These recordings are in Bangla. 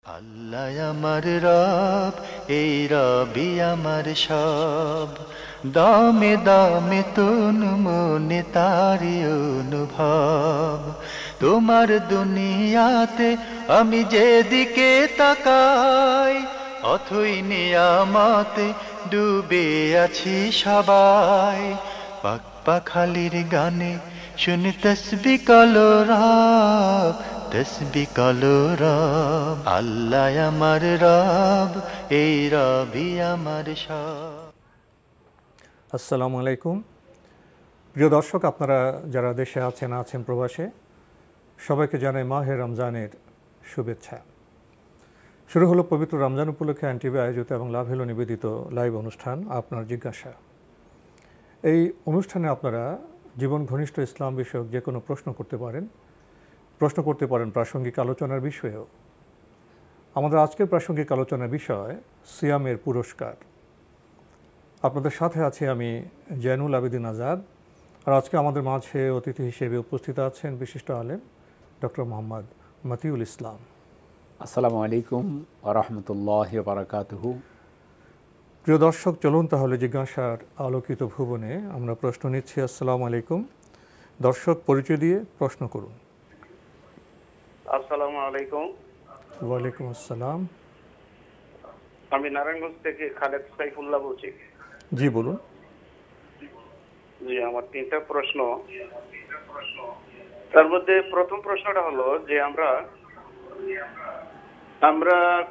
আল্লাহ আমার রব, এই রবি আমার সব। দামে দামে তুন মনে তারি অনুভব। তোমার দুনিয়াতে আমি যেদিকে তাকাই, অথই নিয়ামতে ডুবে আছি সবাই। পাক পাখালির গানে শুনি তসবি কলো রব, তসবি কলো রব। আল্লাহ আমার রব, এই রবি আমার সব। আসসালামু আলাইকুম। প্রিয় দর্শক, আপনারা যারা দেশে আছেন প্রবাসে, সবাইকে জানাই মাহে রমজানের শুভেচ্ছা। শুরু হলো পবিত্র রমজান উপলক্ষে এনটিভি আয়োজিত এবং লাভ হলো নিবেদিত লাইভ অনুষ্ঠান আপনার জিজ্ঞাসা। এই অনুষ্ঠানে আপনারা জীবন ঘনিষ্ঠ ইসলাম বিষয়ক যে কোনো প্রশ্ন করতে পারেন প্রাসঙ্গিক আলোচনার বিষয়েও। আমাদের আজকের প্রাসঙ্গিক আলোচনার বিষয় সিয়ামের পুরস্কার। আপনাদের সাথে আছি আমি জয়নুল আবেদিন আজাদ। আর আজকে আমাদের মাঝে অতিথি হিসেবে উপস্থিত আছেন বিশিষ্ট আলেম ডক্টর মোহাম্মদ মতিউল ইসলাম। আসসালামু আলাইকুম ওয়া রাহমাতুল্লাহি ওয়া বারাকাতুহু। প্রিয় দর্শক, চলুন তাহলে জিজ্ঞাসার আলোকিত ভুবনে আমরা প্রশ্ন নিচ্ছি। আসসালামু আলাইকুম। দর্শক, পরিচয় দিয়ে প্রশ্ন করুন। আসসালামু আলাইকুম। ওয়ালাইকুম আসসালাম। আমি নারায়ণগঞ্জ থেকে খালেদ সাইফুল্লাহ বলছি। জি বলুন। জি, আমার তিনটা প্রশ্ন। তার মধ্যে প্রথম প্রশ্নটা হলো যে আমরা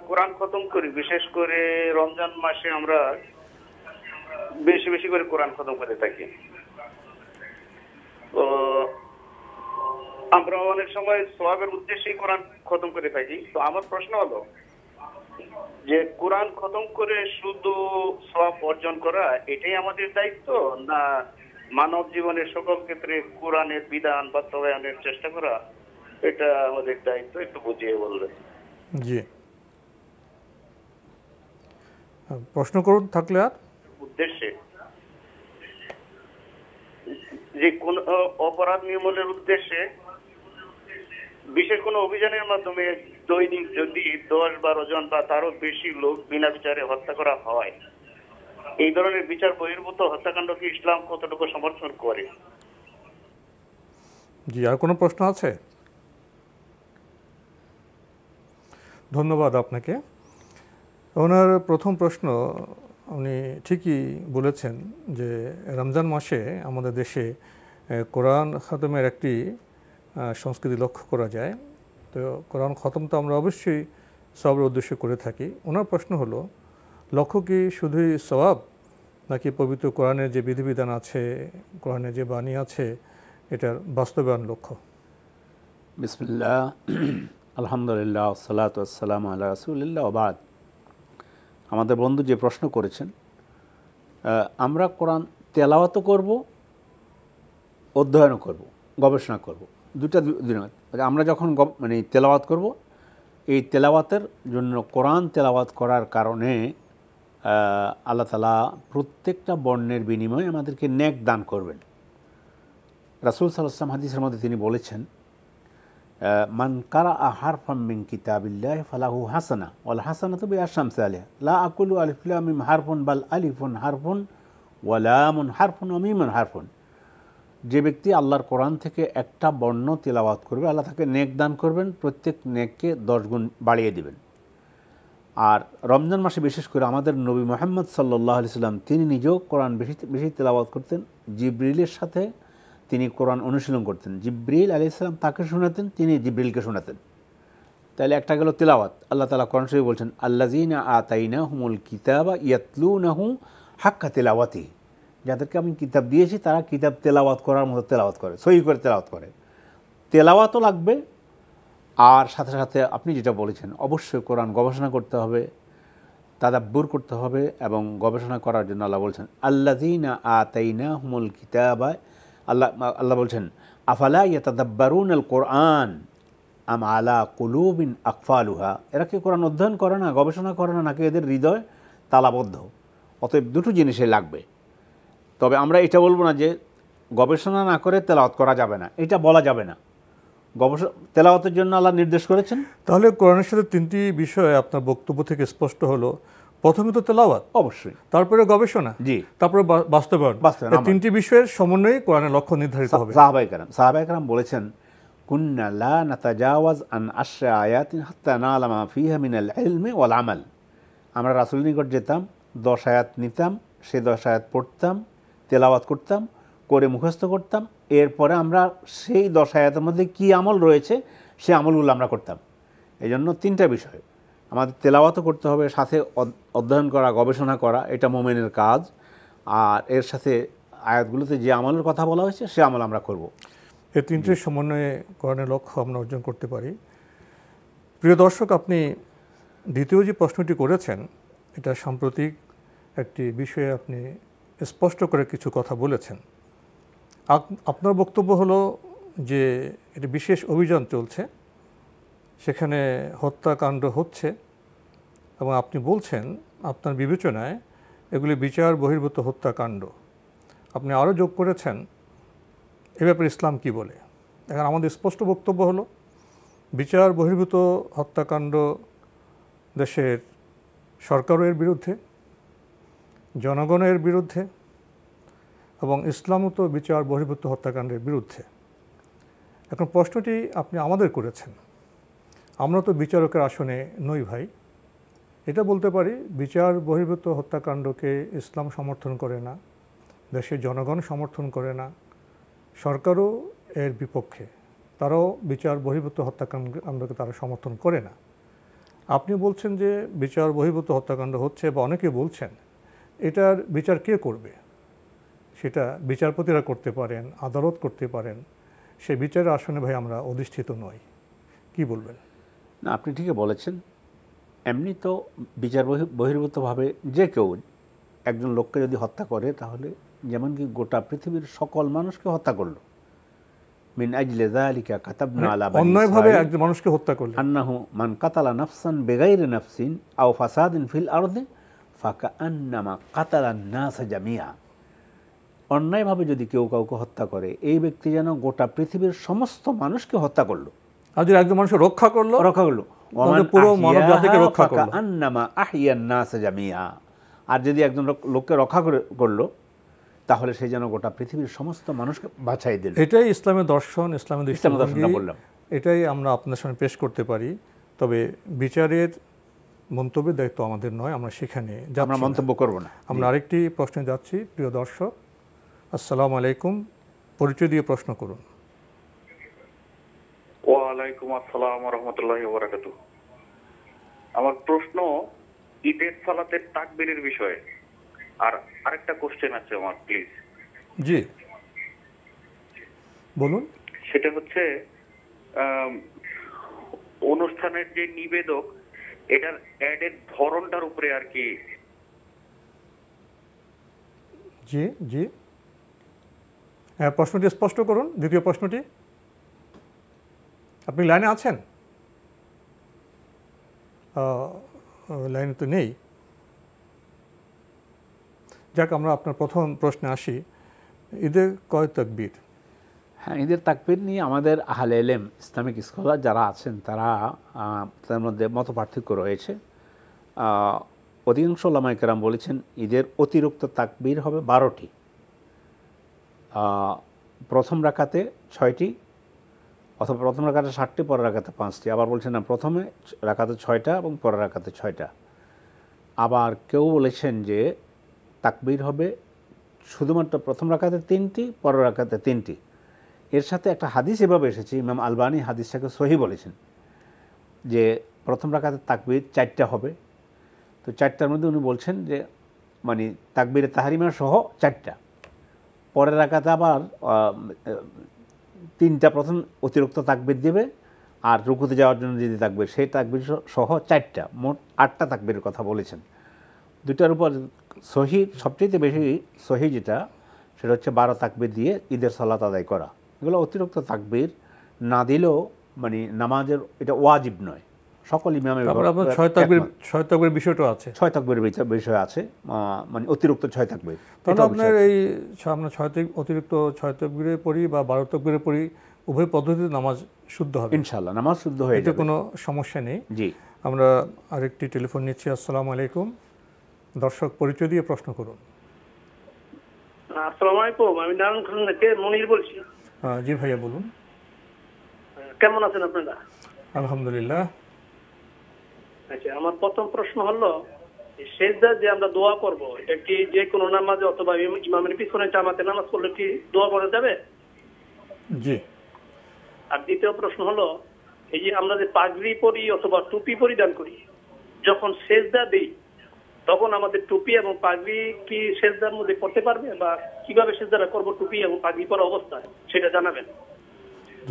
কোরআন খতম করি, বিশেষ করে রমজান মাসে আমরা বেশি বেশি করে কোরআন খতম করে থাকি। তো আমরা অনেক সময় সওয়াবের উদ্দেশ্যেই কোরআন খতম করে থাকি। তো আমার প্রশ্ন হলো যে কোরআন খতম করে শুধু সওয়াব অর্জন করা এটাই আমাদের দায়িত্ব, না মানব জীবনের সকল ক্ষেত্রে কোরআনের বিধান বাস্তবায়নের চেষ্টা করা এটা আমাদের দায়িত্ব? একটু বুঝিয়ে বলবেন। জি, প্রশ্ন করুন থাকলে। আর উদ্দেশ্যে যে কোন অপরাধ নির্মূলের উদ্দেশ্যে বিশেষ কোনো অভিযানের মাধ্যমে দৈনিক যদি 10-12 জন বা তারও বেশি লোক বিনা বিচারে হত্যা করা হয়, এই ধরনের বিচার বহির্ভূত হত্যাকাণ্ডকে ইসলাম কতটুকু সমর্থন করে? জি, আর কোনো প্রশ্ন আছে? ধন্যবাদ আপনাকে। ওনার প্রথম প্রশ্ন, উনি ঠিকই বলেছেন যে রমজান মাসে আমাদের দেশে কোরআন খতমের একটি সংস্কৃতি লক্ষ্য করা যায়। তো কোরআন খতম তো আমরা অবশ্যই সওয়াবের উদ্দেশ্যে করে থাকি। ওনার প্রশ্ন হলো, লক্ষ্য কি শুধুই সওয়াব, নাকি পবিত্র কোরআনের যে বিধিবিধান আছে, কোরআনের যে বাণী আছে, এটার বাস্তবায়ন লক্ষ্য? বিসমিল্লাহ, আলহামদুলিল্লাহ, সালাতু ওয়াসসালামু আলা রাসূলিল্লাহ ওয়া বাদ। আমাদের বন্ধু যে প্রশ্ন করেছেন, আমরা কোরআন তেলাওয়াতও করব, অধ্যয়নও করব, গবেষণা করব, দুটা। আমরা যখন তেলাওয়াত করব, এই তেলাওয়াতের জন্য কোরআন তেলাওয়াত করার কারণে আল্লাহ তাআলা প্রত্যেকটা বর্ণের বিনিময়ে আমাদেরকে নেক দান করবেন। রাসূল সাল্লাল্লাহু আলাইহি ওয়াসাল্লাম হাদিসের মধ্যে তিনি বলেছেন, মান কারাআ হারফাম মিন কিতাবিল্লাহি ফালাহু হাসানা ওয়াল হাসানাতু বিআশরি আমসালিহা লা আকুলু আলিফ লাম মিম হারফুন বাল আলিফুন হারফুন ওয়া লামুন হারফুন ওয়া মিমুন হারফুন। যে ব্যক্তি আল্লাহর কোরআন থেকে একটা বর্ণ তেলাওয়াত করবে, আল্লাহ তাকে নেক দান করবেন, প্রত্যেক নেককে 10 গুণ বাড়িয়ে দিবেন। আর রমজান মাসে বিশেষ করে আমাদের নবী মুহাম্মদ সাল্লাল্লাহু আলাইহি সাল্লাম তিনি নিজেও কোরআন বেশি বেশি তেলাওয়াত করতেন। জিবরিলের সাথে তিনি কোরআন অনুশীলন করতেন। জিবরিল আলাইহিস সালাম তাকে শোনাতেন, তিনি জিবরিলকে শোনাতেন। তাহলে একটা গেল তেলাওয়াত। আল্লাহ তাআলা কোরআন শরীফে বলছেন, আল্লাযীনা আতাইনাহুমুল কিতাবা ইয়াতলুনাহু হাক্কা তিলাওয়াতিহি। যাদেরকে আমি কিতাব দিয়েছি তারা কিতাব তেলাওয়াত করার মতো তেলাওয়াত করে, সহি করে তেলাওয়াত করে। তেলাওয়াতও লাগবে, আর সাথে সাথে আপনি যেটা বলেছেন, অবশ্যই কোরআন গবেষণা করতে হবে, তাদাব্বুর করতে হবে। এবং গবেষণা করার জন্য আল্লাহ বলছেন, আল্লাযীনা আতাইনাহুমুল কিতাবা, আল্লাহ বলছেন, আফালা ইয়াতাদাব্বারুনাল কোরআন আম আলা কুলুবিন আকফালুহা। এরা কি কোরআন অধ্যয়ন করে না, গবেষণা করে না, নাকি এদের হৃদয় তালাবদ্ধ? অতএব দুটো জিনিসই লাগবে। তবে আমরা এটা বলবো না যে গবেষণা না করে তেলাওয়াত করা যাবে না, এটা বলা যাবে না। তেলাওয়াতের জন্য আল্লাহ নির্দেশ করেছেন। তাহলে কোরআনের সাথে তিনটি বিষয় আপনার বক্তব্য থেকে স্পষ্ট হলো, প্রথমে তো তেলাওয়াত, অবশ্যই, তারপরে গবেষণা, জি, তারপরে বাস্তবায়ন। এই তিনটি বিষয়ের সমন্বয়ে কোরআনের লক্ষ্য নির্ধারিত হবে। সাহাবায়ে কেরাম বলেছেন, কুন্না লা নাতাজাওয়াজ আন আশরা আয়াতিন হাত্তা না'লামা ফিহা মিনাল ইলমি ওয়াল আমাল। আমরা রাসূলের নিকট যেতাম, 10 আয়াত নিতাম, সেই 10 আয়াত পড়তাম, তেলাওয়াত করতাম, করে মুখস্থ করতাম, এরপরে আমরা সেই 10 আয়াতের মধ্যে কি আমল রয়েছে সেই আমলগুলো আমরা করতাম। এই জন্য তিনটা বিষয় আমাদের তেলাওয়াতও করতে হবে, সাথে অধ্যয়ন করা, গবেষণা করা, এটা মোমেনের কাজ। আর এর সাথে আয়াতগুলোতে যে আমলের কথা বলা হয়েছে সে আমল আমরা করব। এই তিনটির সমন্বয়ে কোরআনের লক্ষ্য আমরা অর্জন করতে পারি। প্রিয় দর্শক, আপনি দ্বিতীয় যে প্রশ্নটি করেছেন, এটা সাম্প্রতিক একটি বিষয়ে আপনি স্পষ্ট করে কিছু কথা বলেছেন। আপনার বক্তব্য হলো যে এটি বিশেষ অভিযান চলছে, সেখানে হত্যাকাণ্ড হচ্ছে, এবং আপনি বলছেন আপনার বিবেচনায় এগুলি বিচার বহির্ভূত হত্যাকাণ্ড। আপনি আরও যোগ করেছেন এ ব্যাপারে ইসলাম কি বলে। এখন আমাদের স্পষ্ট বক্তব্য হলো বিচার বহির্ভূত হত্যাকাণ্ড দেশের সরকারের বিরুদ্ধে, জনগণের বিরুদ্ধে, এবং ইসলামও তো বিচার বহির্ভূত হত্যাকাণ্ডের বিরুদ্ধে। এখন প্রশ্নটি আপনি আমাদের করেছেন, আমরা তো বিচারকের আসনে নই ভাই। এটা বলতে পারি বিচার বহির্ভূত হত্যাকাণ্ডকে ইসলাম সমর্থন করে না, দেশের জনগণ সমর্থন করে না, সরকারও এর বিপক্ষে, তারাও বিচার বহির্ভূত হত্যাকাণ্ডকে তারা সমর্থন করে না। আপনি বলছেন যে বিচার বহির্ভূত হত্যাকাণ্ড হচ্ছে, বা অনেকে বলছেন এটার বিচার কে করবে, সেটা বিচারপতিরা করতে পারেন, আদালত করতে পারেন, সে বিচারের আসনে ভাই আমরা অধিষ্ঠিত নই। কি বলবেন? না, আপনি ঠিকই বলেছেন। এমনি তো বিচার বহির্ভূতভাবে যে কেউ একজন লোককে যদি হত্যা করে, তাহলে যেমন কি গোটা পৃথিবীর সকল মানুষকে হত্যা করলো। মিন আজলি যালিকা কাতাবনা আলা বানি অন্যায়ভাবে একজন মানুষকে হত্যা করলে, আন্নাহু মান কাতালা নাফসান বিগাইরি নাফসিন আও ফাসাদিন ফিল আরদি ফাকাআন্নামা কাতালান নাস জামিয়া। অন্যায়ভাবে যদি কেউ কাউকে হত্যা করে, এই ব্যক্তি যেন গোটা পৃথিবীর সমস্ত মানুষকে হত্যা করলো। আর যদি একজন মানুষ রক্ষা করলো, পুরো মানব জাতিকে রক্ষা করলো। আন্নামা আহিয়ান নাস জামিয়া। আর যদি একজন লোককে রক্ষা করলো, তাহলে সে যেন গোটা পৃথিবীর সমস্ত মানুষকে বাঁচাই দিল। এটাই ইসলামের দর্শন, ইসলামের দৃষ্টিভঙ্গি। বললাম, এটাই আমরা আপনার সামনে পেশ করতে পারি। তবে বিচারের মন্তব্যের দায়িত্ব আমাদের নয়, আমরা সেখানে আমরা মন্তব্য করব না। আমরা আরেকটি প্রশ্নে যাচ্ছি। প্রিয় দর্শক, আসসালামু আলাইকুম, পরিচয় দিয়ে প্রশ্ন করুন। ওয়ালাইকুম আসসালাম ওয়া রাহমাতুল্লাহি ওয়া বারাকাতুহু। আমার প্রশ্ন ঈদের সালাতের তাকবীরের বিষয়ে। আর আরেকটা কোশ্চেন আছে আমার, প্লিজ। জি বলুন। সেটা হচ্ছে অনুষ্ঠানের যে নিবেদক, এটার অ্যাডের ধরনটার উপরে আর কি। জি জি, হ্যাঁ, প্রশ্নটি স্পষ্ট করুন। দ্বিতীয় প্রশ্নটি, আপনি লাইনে আছেন? লাইনে তো নেই। যাক, আমরা আপনার প্রথম প্রশ্নে আসি। ঈদের কয় তাকবীর? হ্যাঁ, ঈদের তাকবীর নিয়ে আমাদের আহলে ইলম, ইসলামিক স্কলার যারা আছেন, তার মধ্যে মত পার্থক্য রয়েছে। অধিকাংশ উলামায়ে কেরাম বলেছেন ঈদের অতিরিক্ত তাকবীর হবে 12টি। প্রথম রাকাতে 6টি, অথবা প্রথম রাকাতে 7টি, পরের রাকাতে 5টি। আবার বলছেন না, প্রথমে রাকাতে 6টা এবং পরের রাকাতে 6টা। আবার কেউ বলেছেন যে তাকবীর হবে শুধুমাত্র প্রথম রাকাতে 3টি, পরের রাকাতে 3টি। এর সাথে একটা হাদিস এভাবে এসেছে, ইমাম আলবানী হাদিসটাকে সহি বলেছেন, যে প্রথম রাকাতে তাকবীর 4টা হবে। তো 4টার মধ্যে উনি বলছেন যে মানে তাকবীরে তাহরিমা সহ 4টা, পরের রাকাতে আবার 3টা প্রথম অতিরিক্ত তাকবীর দেবে, আর রুকুতে যাওয়ার জন্য যদি তাকবীর, সেই তাকবীর সহ 4টা, মোট 8টা তাকবীরের কথা বলেছেন। দুটার উপর সহি, সবচেয়ে বেশি সহি যেটা, সেটা হচ্ছে 12 তাকবীর দিয়ে ঈদের সালাত আদায় করা। এগুলো অতিরিক্ত তাকবীর না দিলেও মানে নামাজের এটা ওয়াজিব নয়। সকল ইমামের 6 তাকবীর বিষয়টা আছে, 6 তাকবীরের বিষয় আছে, মানে অতিরিক্ত 6 তাকবীর। তাহলে আপনার এই আমরা অতিরিক্ত 6 তাকবীরে পড়ি বা 12 তাকবীরে পড়ি, উভয় পদ্ধতিতে নামাজ শুদ্ধ হবে ইনশাআল্লাহ নামাজ শুদ্ধ হয়ে এতে যাবে, কোনো সমস্যা নেই। জি। আমরা আরেকটি টেলিফোন নিচ্ছি। আসসালামু আলাইকুম। দর্শক, পরিচয় দিয়ে প্রশ্ন করুন। আসসালামু আলাইকুম, আমি নারায়ণগঞ্জ থেকে মনির বলছি। জি ভাইয়া বলুন। কেমন আছেন আপনারা? আলহামদুলিল্লাহ। আচ্ছা, আমার প্রথম প্রশ্ন হলো, সেজদা যে আমরা দোয়া করব, এটা কি যে কোনো নামাজে অথবা ইমামের পিছনে জামাতে নামাজ পড়লে কি দোয়া করা যাবে? জি। আর দ্বিতীয় প্রশ্ন হলো, এই যে আমরা যে পাগড়ি পরি অথবা টুপি পরিধান করি, যখন সেজদা দিই তখন আমাদের টুপি এবং পাগড়ি কি সেজদার মধ্যে করতে পারবে, বা কিভাবে সেজদাটা করব টুপি এবং পাগড়ি পরা অবস্থায়, সেটা জানাবেন।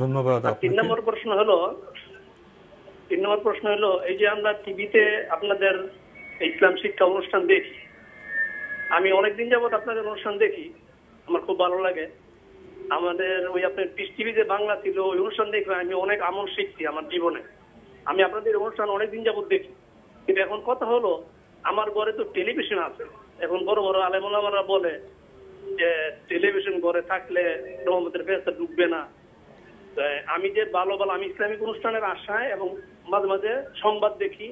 ধন্যবাদ। তিন নম্বর প্রশ্ন হলো, এই যে আমরা টিভিতে আপনাদের ইসলাম শিক্ষা অনুষ্ঠান দেখি, আমি অনেকদিন যাবত আপনাদের অনুষ্ঠান দেখি, আমার খুব ভালো লাগে। আমাদের ওই আপনার পিস টিভি যে বাংলা ছিল, ওই অনুষ্ঠান দেখে আমি অনেক আমল শিখছি আমার জীবনে। আমি আপনাদের অনুষ্ঠান অনেকদিন যাবত দেখি, কিন্তু এখন কথা হলো, আমার ঘরে তো টেলিভিশন আছে। এখন বড় বড় আলেম ওলামারা বলে যে টেলিভিশন ঘরে থাকলে রহমতের ফেরেশতা ঢুকবে না। আমি যে ভালো আমি ইসলামিক অনুষ্ঠানের আশায় এবং মাঝে মাঝে সংবাদ দেখি,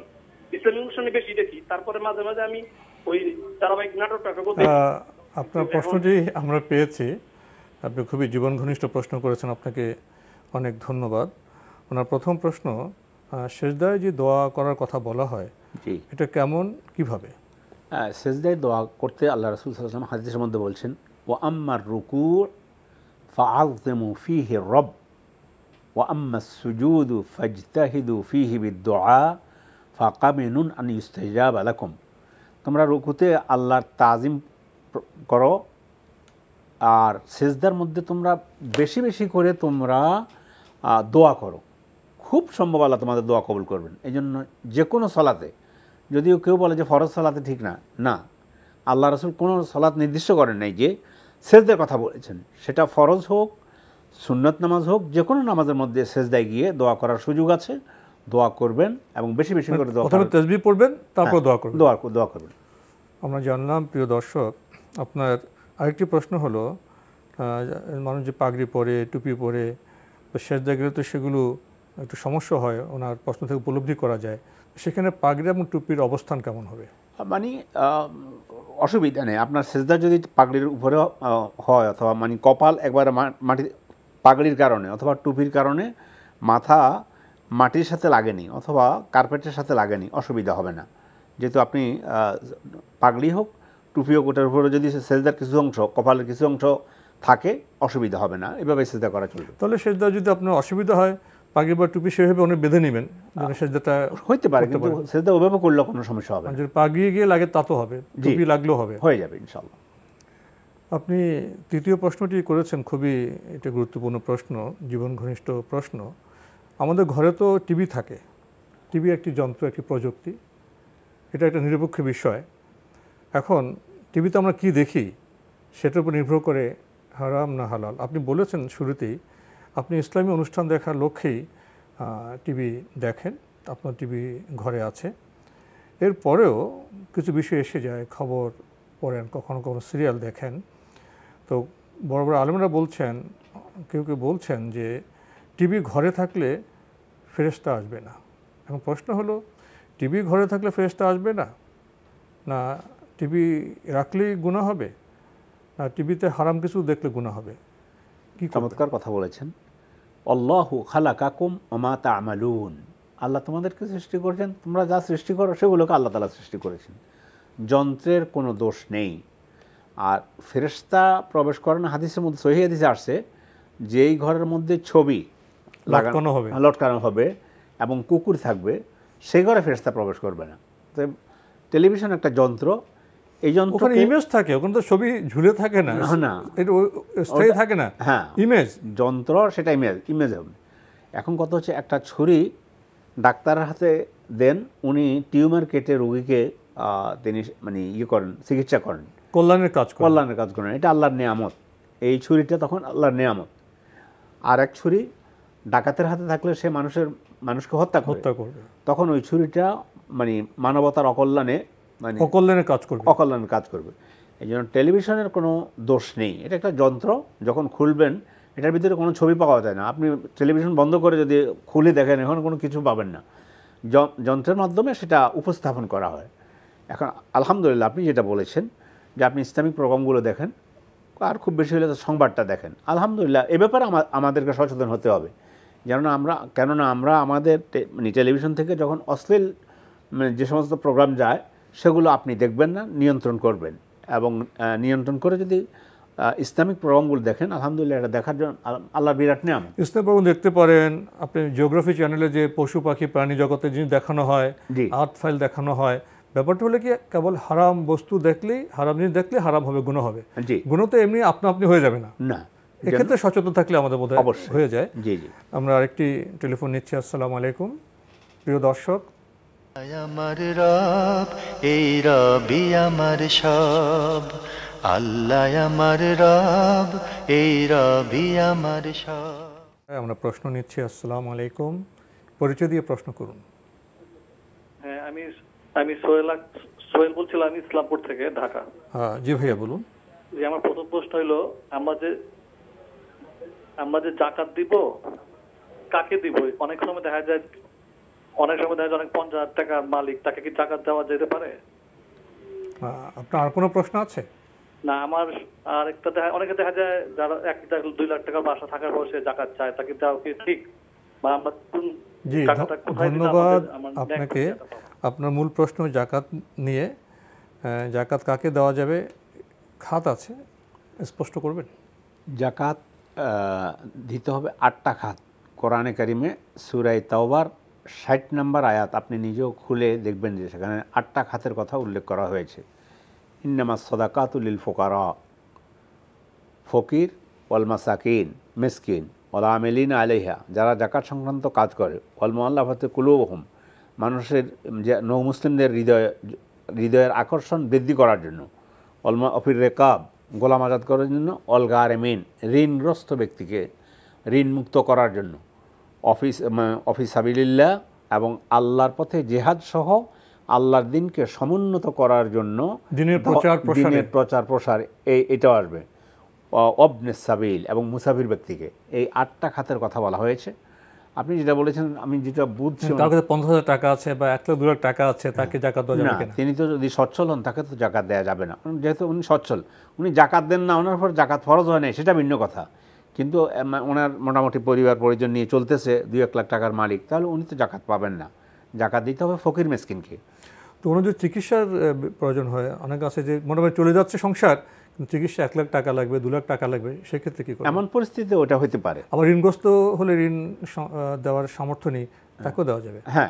ইসলামিক অনুষ্ঠানে বেশি দেখি, তারপরে মাঝে মাঝে আমি ওই ধারাবাহিক নাটকটা দেখি। আপনার প্রশ্নটি আমরা পেয়েছি, আপনি খুবই জীবন ঘনিষ্ঠ প্রশ্ন করেছেন, আপনাকে অনেক ধন্যবাদ। ওনার প্রথম প্রশ্ন, সেজদায় যে দোয়া করার কথা বলা হয়, এটা কেমন, কিভাবে? সেজদায় দোয়া করতে আল্লাহ রাসূল সাল্লাল্লাহু আলাইহি ওয়াসাল্লাম হাদিসের মধ্যে বলছেন, ওয়া আম্মার রুকু' ফাআযিমু ফীহি রাব্ব ওয়া আম্মাস সুজুদু ফাজতাহিদু ফীহি বিদ-দুআ ফাকামিনুন আন ইউস্তাজাবা লাকুম। তোমরা রুকুতে আল্লাহর তাজিম করো, আর সেজদার মধ্যে তোমরা বেশি বেশি করে তোমরা দোয়া করো, খুব সম্ভব আল্লাহ তোমাদের দোয়া কবুল করবেন। এই জন্য যে কোনো সলাতে, যদিও কেউ বলে যে ফরজ সলাতে ঠিক না, না, আল্লাহ রাসূল কোনো সলাত নির্দিষ্ট করেন নাই যে সেজদার কথা বলেছেন। সেটা ফরজ হোক, সুন্নত নামাজ হোক, যে কোনো নামাজের মধ্যে সেজদায় গিয়ে দোয়া করার সুযোগ আছে, দোয়া করবেন এবং বেশি বেশি করে দোয়া করবেন। তাসবিহ পড়বেন, তারপর দোয়া করবেন। দোয়া করবেন। আমরা জানলাম। প্রিয় দর্শক, আপনার আরেকটি প্রশ্ন হলো, মানুষ যে পাগড়ি পরে, টুপি পরে, তো সেজদায় গেলে তো সেগুলো একটু সমস্যা হয়, ওনার প্রশ্ন থেকে উপলব্ধি করা যায়। সেখানে পাগড়ি এবং টুপির অবস্থান কেমন হবে? মানে অসুবিধা নেই। আপনার সেজদা যদি পাগড়ির উপরে হয়, অথবা মানে কপাল একবার মাটি পাগড়ির কারণে অথবা টুপির কারণে মাথা মাটির সাথে লাগেনি অথবা কার্পেটের সাথে লাগেনি, অসুবিধা হবে না। যেহেতু আপনি পাগড়ি হোক, টুপি হোক, ওটার উপরে যদি সেজদার কিছু অংশ, কপালের কিছু অংশ থাকে, অসুবিধা হবে না, এভাবে সেজদা করা চলবে। তাহলে সেজদা যদি আপনার অসুবিধা হয়, পাগড়ি বা টুপি সেভাবে অনেক বেঁধে নেবেন, যেন সেজদাটা হইতে পারে, কিন্তু সেজদা ওইভাবে করলে কোনো সমস্যা হবে না। যদি পাগড়ি গিয়ে লাগে তা তো হবে, টুপি লাগলেও হবে, হয়ে যাবে ইনশাআল্লাহ। আপনি তৃতীয় প্রশ্নটি করেছেন, খুবই এটা গুরুত্বপূর্ণ প্রশ্ন, জীবন ঘনিষ্ঠ প্রশ্ন। আমাদের ঘরে তো টিভি থাকে, টিভি একটি যন্ত্র, একটি প্রযুক্তি, এটা একটা নিরপেক্ষ বিষয়। এখন টিভিতে আমরা কি দেখি সেটার উপর নির্ভর করে হারাম না হালাল। আপনি বলেছেন শুরুতেই আপনি ইসলামী অনুষ্ঠান দেখার লক্ষ্যেই টিভি দেখেন, আপনার টিভি ঘরে আছে। এরপরেও কিছু বিষয় এসে যায়, খবর পড়েন, কখনো কখনো সিরিয়াল দেখেন। তো বড় বড় আলেমরা বলছেন, কেউ কেউ বলছেন যে টিভি ঘরে থাকলে ফেরেশতা আসবে না। এখন প্রশ্ন হলো, টিভি ঘরে থাকলে ফেরেশতা আসবে না, না টিভি রাখলেই গুনাহ হবে, না টিভিতে হারাম কিছু দেখলে গুনাহ হবে? কি চমৎকার কথা বলেছেন। আল্লাহু খালাকাকুম ওয়া মা তা'মালুন। আল্লাহ তোমাদেরকে সৃষ্টি করেছেন, তোমরা যা সৃষ্টি করো সেগুলোকে আল্লাহ তাআলা সৃষ্টি করেছেন। যন্ত্রের কোনো দোষ নেই। আর ফেরেশতা প্রবেশ করেন, হাদিসের মধ্যে সহিহ হাদিসে আসছে, যেই ঘরের মধ্যে ছবি লটকানো হবে এবং কুকুর থাকবে, সেই ঘরে ফেরেশতা প্রবেশ করবে না। তো টেলিভিশন একটা যন্ত্র, এই যন্ত্র ইমেজ থাকে, ওখানে তো ছবি ঝুলে থাকে না, না এটা স্থায়ী থাকে না। হ্যাঁ, ইমেজ যন্ত্র, সেটা ইমেজ হবে। এখন কথা হচ্ছে, একটা ছুরি ডাক্তারের হাতে দেন, উনি টিউমার কেটে রোগীকে তিনি মানে করেন, চিকিৎসা করেন, কল্যাণের কাজ করেন। এটা আল্লাহর নেয়ামত। এই ছুরিটা তখন আল্লাহর নেয়ামত। আর এক ছুরি ডাকাতের হাতে থাকলে সে মানুষকে হত্যা করবে, তখন ওই ছুরিটা মানে মানবতার অকল্যাণে মানে অকল্যাণের কাজ করবে। এই জন্য টেলিভিশনের কোনো দোষ নেই, এটা একটা যন্ত্র। যখন খুলবেন এটার ভিতরে কোনো ছবি পাওয়া যায় না। আপনি টেলিভিশন বন্ধ করে যদি খুলে দেখেন এখন কোনো কিছু পাবেন না, যন্ত্রের মাধ্যমে সেটা উপস্থাপন করা হয়। এখন আলহামদুলিল্লাহ আপনি যেটা বলেছেন যে আপনি ইসলামিক প্রোগ্রামগুলো দেখেন, আর খুব বেশি হলে সংবাদটা দেখেন, আলহামদুলিল্লাহ এ ব্যাপারে আমাদেরকে সচেতন হতে হবে। কেননা আমরা আমাদের মানে টেলিভিশন থেকে যখন অশ্লীল যে সমস্ত প্রোগ্রাম যায় সেগুলো আপনি দেখবেন না, নিয়ন্ত্রণ করবেন, এবং নিয়ন্ত্রণ করে যদি ইসলামিক প্রোগ্রামগুলো দেখেন, আলহামদুলিল্লাহ এটা দেখার জন্য আল্লাহর বিরাট নিয়ামত। ইসলামিক প্রোগ্রাম দেখতে পারেন আপনি। জিওগ্রাফি চ্যানেলে যে পশু পাখি প্রাণী জগতের জিনিস দেখানো হয়, আর্ট ফাইল দেখানো হয়, ব্যাপারটা হলে কি কেবল হারাম বস্তু দেখলেই, হারাম জিনিস দেখলে হারাম হবে, গুনাহ হবে। গুনাহ তো এমনি আপনি হয়ে যাবে না, এক্ষেত্রে সচেতন থাকলে আমাদের বোধহয় হয়ে যায়। আমরা আরেকটি টেলিফোন নিচ্ছি। আসসালামু আলাইকুম প্রিয় দর্শক। আমার রব, এই রবি আমার সব, আল্লাহ আমার রব, এই রবি আমার সব। আমরা প্রশ্ন নিচ্ছি। আসসালামু আলাইকুম, পরিচয় দিয়ে প্রশ্ন করুন। হ্যাঁ, আমি সোহেল বলছিলাম ইসলামপুর থেকে, ঢাকা। জি ভাইয়া বলুন। যে আমার প্রথম প্রশ্ন হলো, আমরা যে জাকাত দিব কাকে দিব? অনেক সময় দেখা যায় অনেক 50,000 টাকার মালিক, তাকে কি জাকাত দেওয়া যেতে পারে? আপনার আর কোনো প্রশ্ন আছে? না, আমার আরেকটা অনেকে দেখা যায় যারা 1 লাখ 2 লাখ টাকার বাসা থাকার পর সে জাকাত চায়, তাকে দেওয়া কি ঠিক? বা আমরা জি, ধন্যবাদ আপনাকে। আপনার মূল প্রশ্ন জাকাত নিয়ে, জাকাত কাকে দেওয়া যাবে, খাত আছে, স্পষ্ট করবেন। জাকাত দিতে হবে 8টা খাত। কোরআনে কারিমে সূরা তাওবার 60 নম্বর আয়াত আপনি নিজেও খুলে দেখবেন যে সেখানে 8টা খাতের কথা উল্লেখ করা হয়েছে। ইন্নামাস সাদাকাতু লিল ফুকারা, ফকির, ওয়াল মাসাকিন, মিসকিন, ওয়াল আমিলিনা আলাইহা, যারা জাকাত সংক্রান্ত কাজ করে, ওয়াল মুআল্লাফাতি কুলুবুহুম, মানুষের নৌ মুসলিমদের হৃদয়ের আকর্ষণ বৃদ্ধি করার জন্য, ওয়াল মাফির রেকাব, গোলাম আজাদ করার জন্য, অল গারেমিন, ঋণগ্রস্ত ব্যক্তিকে ঋণ মুক্ত করার জন্য, অফিস সাবিলিল্লাহ, এবং আল্লাহর পথে জিহাদ সহ আল্লাহর দিনকে সমুন্নত করার জন্য দিনের প্রচার প্রসার এটাও আসবে, অবনেস সাবিল, এবং মুসাফির ব্যক্তিকে। এই 8টা খাতের কথা বলা হয়েছে। আপনি যেটা বলেছেন, আমি যেটা বুঝছি, তার কাছে 50,000 টাকা আছে বা 1 লাখ 2 লাখ টাকা আছে, তাকে জাকাত দেওয়া যাবে কিনা? তিনি তো যদি সচ্ছল হন তাকে তো জাকাত দেওয়া যাবে না। যেহেতু উনি সচ্ছল, উনি জাকাত দেন না, ওনার উপর জাকাত ফরজ হয় না, সেটা ভিন্ন কথা। কিন্তু ওনার মোটামুটি পরিবার পরিজন নিয়ে চলতেছে, 2-1 লাখ টাকার মালিক, তাহলে উনি তো জাকাত পাবেন না। জাকাত দিতে হবে ফকির মিসকিনকে। তো ওনার যদি চিকিৎসার প্রয়োজন হয়, অনেক আছে যে মোটামুটি চলে যাচ্ছে সংসার, কিন্তু চিকিৎসা 1 লাখ টাকা লাগবে, 2 লাখ টাকা লাগবে, সেক্ষেত্রে কি করবে? এমন পরিস্থিতিতে ওটা হতে পারে। আবার ঋণগ্রস্ত হলে ঋণ দেওয়ার সামর্থ্য নেই, তাকেও দেওয়া যাবে। হ্যাঁ,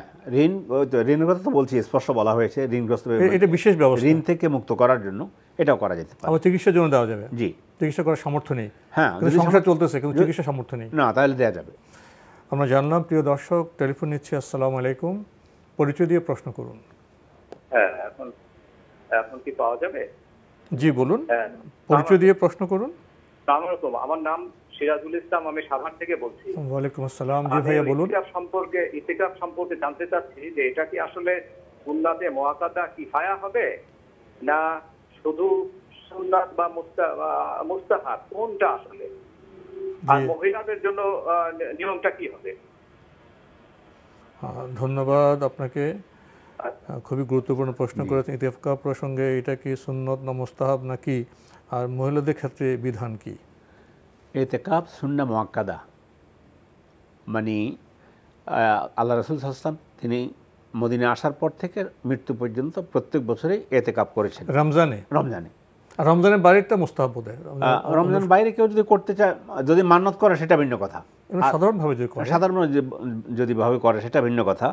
ঋণের কথা তো বলছি, স্পষ্ট বলা হয়েছে ঋণগ্রস্ত, এটা বিশেষ ব্যবস্থা, ঋণ থেকে মুক্ত করার জন্য এটাও করা যেতে পারে। আবার চিকিৎসার জন্য দেওয়া যাবে। জি, চিকিৎসা করার সামর্থ্য নেই, হ্যাঁ, সংসার চলতেছে কিন্তু চিকিৎসা সামর্থ্য নেই, না, তাহলে দেওয়া যাবে। আমরা জানলাম। প্রিয় দর্শক, টেলিফোন নিচ্ছি। আসসালামু আলাইকুম, পরিচয় দিয়ে প্রশ্ন করুন। হ্যাঁ, এখন কি পাওয়া যাবে? জি বলুন, পরিচয় দিয়ে প্রশ্ন করুন। আমার নাম সিরাজুল ইসলাম, আমি সাভার থেকে বলছি। ওয়ালাইকুম আসসালাম। জি ভাইয়া বলুন। ইতিকাফ সম্পর্কে জানতে চাচ্ছি যে এটা কি আসলে সুন্নাতে মুআক্কাদা কিফায়া হবে, না শুধু সুন্নাত বা মুস্তাহাব, কোনটা আসলে? আর মহিলাদের জন্য নিয়মটা কি হবে? ধন্যবাদ আপনাকে, খুবই গুরুত্বপূর্ণ প্রশ্ন করেছেন। ইতিকাফ প্রসঙ্গে এটা কি সুন্নত না মুস্তাহাব নাকি, আর মহিলাদের ক্ষেত্রে বিধান কি? ইতিকাফ সুন্নাহ মুআক্কাদা, মানে আল্লাহ রাসূল সাল্লাল্লাহু আলাইহি ওয়াসাল্লাম তিনি মদিনা আসার পর থেকে মৃত্যু পর্যন্ত প্রত্যেক বছরই ইতিকাফ করেছেন। রমজানের বাইরেটা মুস্তাহাব বোধ হয়। রমজান বাইরে কেউ যদি করতে চায়, যদি মান্নত করে সেটা ভিন্ন কথা, সাধারণভাবে যদি ভাবে করে সেটা ভিন্ন কথা,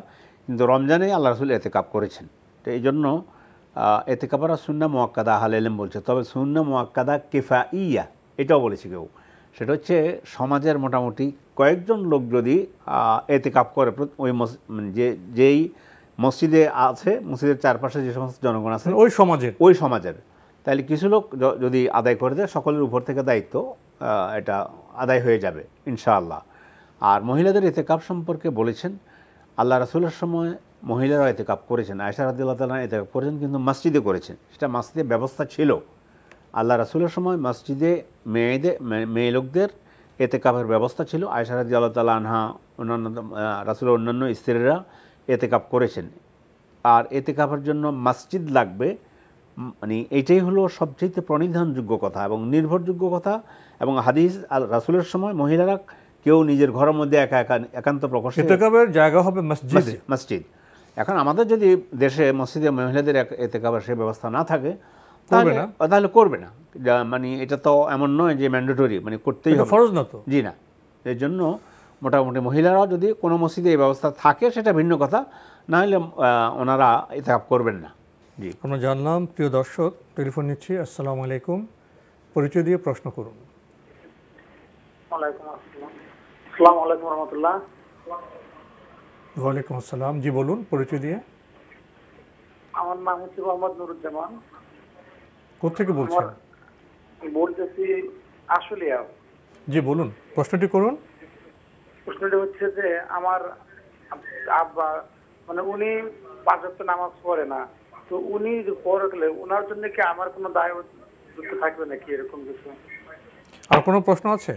কিন্তু রমজানে আল্লাহ রাসূল ইতিকাফ করেছেন। তো এই জন্য ইতিকাফরা সুন্নাহ মুআক্কাদা আহলে ইলম বলছে। তবে সুন্নাহ মুআক্কাদা কিফাইয়া এটাও বলেছে কেউ, সেটা হচ্ছে সমাজের মোটামুটি কয়েকজন লোক যদি ইতিকাফ করে, যেই মসজিদে আছে, মসজিদের চারপাশে যে সমস্ত জনগণ আছে ওই সমাজের, তাহলে কিছু লোক যদি আদায় করে দেয়, সকলের উপর থেকে দায়িত্ব এটা আদায় হয়ে যাবে ইনশাআল্লাহ। আর মহিলাদের ইতিকাফ সম্পর্কে বলেছেন, আল্লাহ রাসূলের সময় মহিলারা ইতিকাফ করেছেন, আয়েশা রাদিয়াল্লাহু তাআলা ইতিকাফ করেছেন, কিন্তু মসজিদে করেছেন, সেটা মসজিদে ব্যবস্থা ছিল। আল্লাহ রাসূলের সময় মসজিদে মেয়ে লোকদের এতেকাফের ব্যবস্থা ছিল। আয়েশা রাদিয়াল্লাহু তাআলা আনহা, অন্যান্য রাসূলের অন্যান্য স্ত্রীরা এতেকাফ করেছেন। আর এতেকাফের জন্য মসজিদ লাগবে, মানে এইটাই হলো সবচেয়ে প্রণিধানযোগ্য কথা এবং নির্ভরযোগ্য কথা। এবং হাদিস রাসূলের সময় মহিলারা কেউ নিজের ঘরের মধ্যে একা একা একান্ত প্রকাশ্যে এতেকাফের জায়গা হবে মসজিদে। মসজিদ। এখন আমাদের যদি দেশে মসজিদে মহিলাদের এতেকাফের সে ব্যবস্থা না থাকে তাহলে করবে না। মানে এটা তো এমন নয় যে ম্যান্ডেটরি, মানে করতেই হবে, ফরজ না তো। জি না। এর জন্য মোটামুটি মহিলারাও যদি কোনো মসজিদে এই ব্যবস্থা থাকে সেটা ভিন্ন কথা, না হলে ওনারা এতেকাফ করবেন না। জি, আমরা জানলাম। প্রিয় দর্শক, টেলিফোন নিচ্ছি। আসসালামু আলাইকুম, পরিচয় দিয়ে প্রশ্ন করুন। আসসালামু আলাইকুম রহমতুল্লাহ। ওয়ালাইকুম আসসালাম, জি বলুন, পরিচয় দিয়ে। আমার নাম হচ্ছে মোহাম্মদ নুরুজ্জামান। কোথেকে বলছেন? বলতেছি আশুলিয়া। জি বলুন, প্রশ্নটি করুন। প্রশ্নটি হচ্ছে যে আমার আব্বা, মানে উনি 5 ওয়াক্ত নামাজ পড়ে না, তো উনি পড়লে ওনার জন্য কি আমার কোনো দায়িত্ব থাকবে নাকি, এরকম কিছু? আর কোনো প্রশ্ন আছে?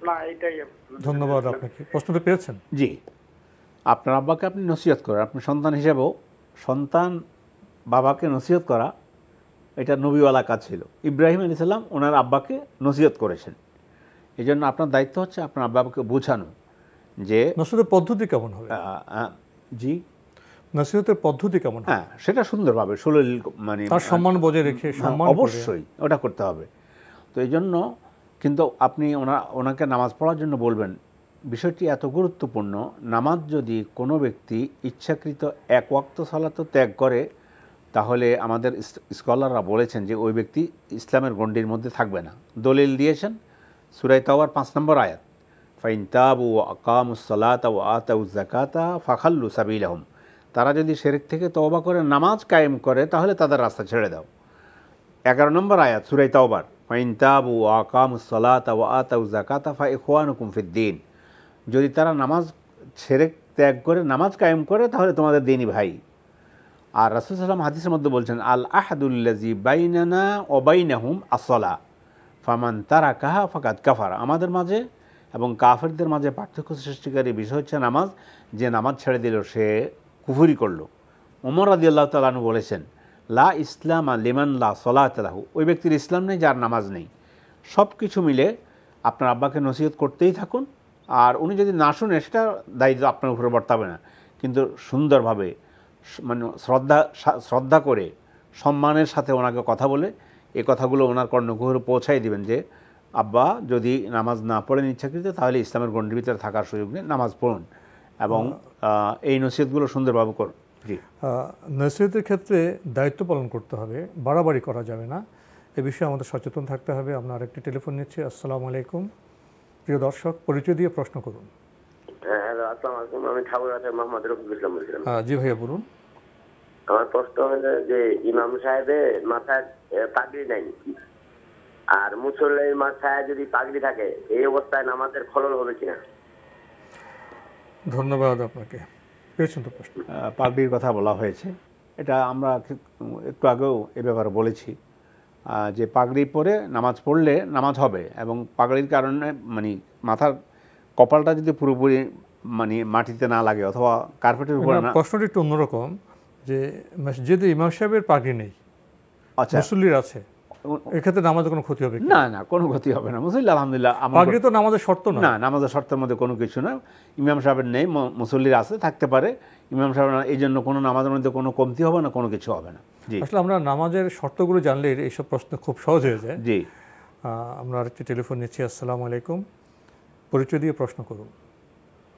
না, এইটাই। ধন্যবাদ আপনাকে, প্রশ্নটি পেয়েছেন। জি, আপনার আব্বাকে আপনি নসিহত করেন। আপনি সন্তান হিসেবেও সন্তান বাবাকে নসিহত করা এটা নবীওয়ালা কাজ ছিল। ইব্রাহিম আলাইহিস সালাম ওনার আব্বাকে নসিহত করেছেন। এই জন্য আপনার দায়িত্ব হচ্ছে আপনার আব্বাকে বোঝানো যে নসিহতের পদ্ধতি কেমন হবে। জি, নসিহতের পদ্ধতি কেমন? হ্যাঁ, সেটা সুন্দরভাবে সুললিল, মানে তার সম্মান বজায় রেখে, সম্মান অবশ্যই ওটা করতে হবে। তো এই জন্য কিন্তু আপনি ওনাকে নামাজ পড়ার জন্য বলবেন। বিষয়টি এত গুরুত্বপূর্ণ, নামাজ যদি কোনো ব্যক্তি ইচ্ছাকৃত 1 ওয়াক্ত সালাত ত্যাগ করে, তাহলে আমাদের স্কলাররা বলেছেন যে ওই ব্যক্তি ইসলামের গণ্ডির মধ্যে থাকবে না। দলিল দিয়েছেন সূরা তাওবার 5 নম্বর আয়াত, ফাইন তাবু ওয়া আকামুস সালাতা ওয়া আতাউজ যাকাতা ফাখাল্লু সাবিলাহুম। তারা যদি শিরক থেকে তওবা করে নামাজ কায়েম করে তাহলে তাদের রাস্তা ছেড়ে দাও। 11 নম্বর আয়াত সূরা তাওবার, ফাইন তাবু ওয়া আকামুস সালাতা ওয়া আতাউজ যাকাতা ফাইখওয়ানুকুম ফিদ্দীন। যদি তারা নামাজ শিরক ত্যাগ করে নামাজ কায়েম করে তাহলে তোমাদের দ্বীনি ভাই। আর রাসূল সাল্লাল্লাহু আলাইহি ওয়াসাল্লাম হাদিসের মধ্যে বলছেন, আল আহাদুল্লাযী বাইনানা ওয়া বাইনাহুম আসসালাহ ফামান তারাকাহা ফাকাদ কাফারা। আমাদের মাঝে এবং কাফেরদের মাঝে পার্থক্য সৃষ্টিকারী বিষয় হচ্ছে নামাজ। যে নামাজ ছেড়ে দিল সে কুফরি করলো। ওমর রাদিয়াল্লাহু তাআলা আনহু বলেছেন, লা ইসলাম লিমান লা সলাত লাহু। ওই ব্যক্তির ইসলাম নেই যার নামাজ নেই। সব কিছু মিলে আপনার আব্বাকে নসিহত করতেই থাকুন। আর উনি যদি না শুনে সেটা দায়িত্ব আপনার উপরে বর্তাবে না, কিন্তু সুন্দরভাবে, মানে শ্রদ্ধা করে সম্মানের সাথে ওনাকে কথা বলে এই কথাগুলো ওনার কর্ণকুহরে পৌঁছাই দিবেন যে আব্বা যদি নামাজ না পড়েন ইচ্ছাকৃত, তাহলে ইসলামের গণ্ডির ভিতরে থাকার সুযোগ নেই, নামাজ পড়ুন। এবং এই নসিহতগুলো সুন্দরভাবে করুন। জি, নসিহতের ক্ষেত্রে দায়িত্ব পালন করতে হবে, বাড়াবাড়ি করা যাবে না, এ বিষয়ে আমাদের সচেতন থাকতে হবে। আমরা আরেকটি টেলিফোন নিচ্ছি। আসসালামু আলাইকুম, প্রিয় দর্শক, পরিচয় দিয়ে প্রশ্ন করুন। হ্যালো, আসসালামু আলাইকুম। আমি ঠাকুরগাঁও মোহাম্মদ রফিকুল ইসলাম বলছিলাম। জি ভাইয়া বলুন। আমার প্রশ্ন হলো যে ইমাম সাহেবের মাথায় পাগড়ি নাই, আর মুসল্লির মাথায় যদি পাগড়ি থাকে, এই অবস্থায় নামাজের খলল হবে কিনা? ধন্যবাদ আপনাকে, পেয়েছেন তো প্রশ্ন। পাগড়ির কথা বলা হয়েছে, এটা আমরা একটু আগেও এ ব্যাপারে বলেছি যে পাগড়ি পরে নামাজ পড়লে নামাজ হবে। এবং পাগড়ির কারণে মানে মাথার কপালটা যদি পুরোপুরি মানে মাটিতে না লাগে অথবা কার্পেটের উপরে না। প্রশ্নটি একটু অন্যরকম, যে মসজিদে ইমাম সাহেবের পাগড়ি নেই, আচ্ছা মুসল্লির আছে, এক্ষেত্রে নামাজে কোনো ক্ষতি হবে? না না, কোনো ক্ষতি হবে না। মুসল্লি আলহামদুলিল্লাহ, পাগড়ি তো নামাজের শর্ত না। না, নামাজের শর্তের মধ্যে কোনো কিছু না। ইমাম সাহেবের নেই, মুসল্লির আছে, থাকতে পারে। ইমাম সাহেব এই জন্য কোনো নামাজের মধ্যে কোনো কমতি হবে না, কোনো কিছু হবে না। জি, আসলে আমরা নামাজের শর্তগুলো জানলে এইসব প্রশ্ন খুব সহজ হয়ে যায়। জি, আমরা আরেকটি টেলিফোন নিচ্ছি। আসসালামু আলাইকুম, পরিচয় দিয়ে প্রশ্ন করুন।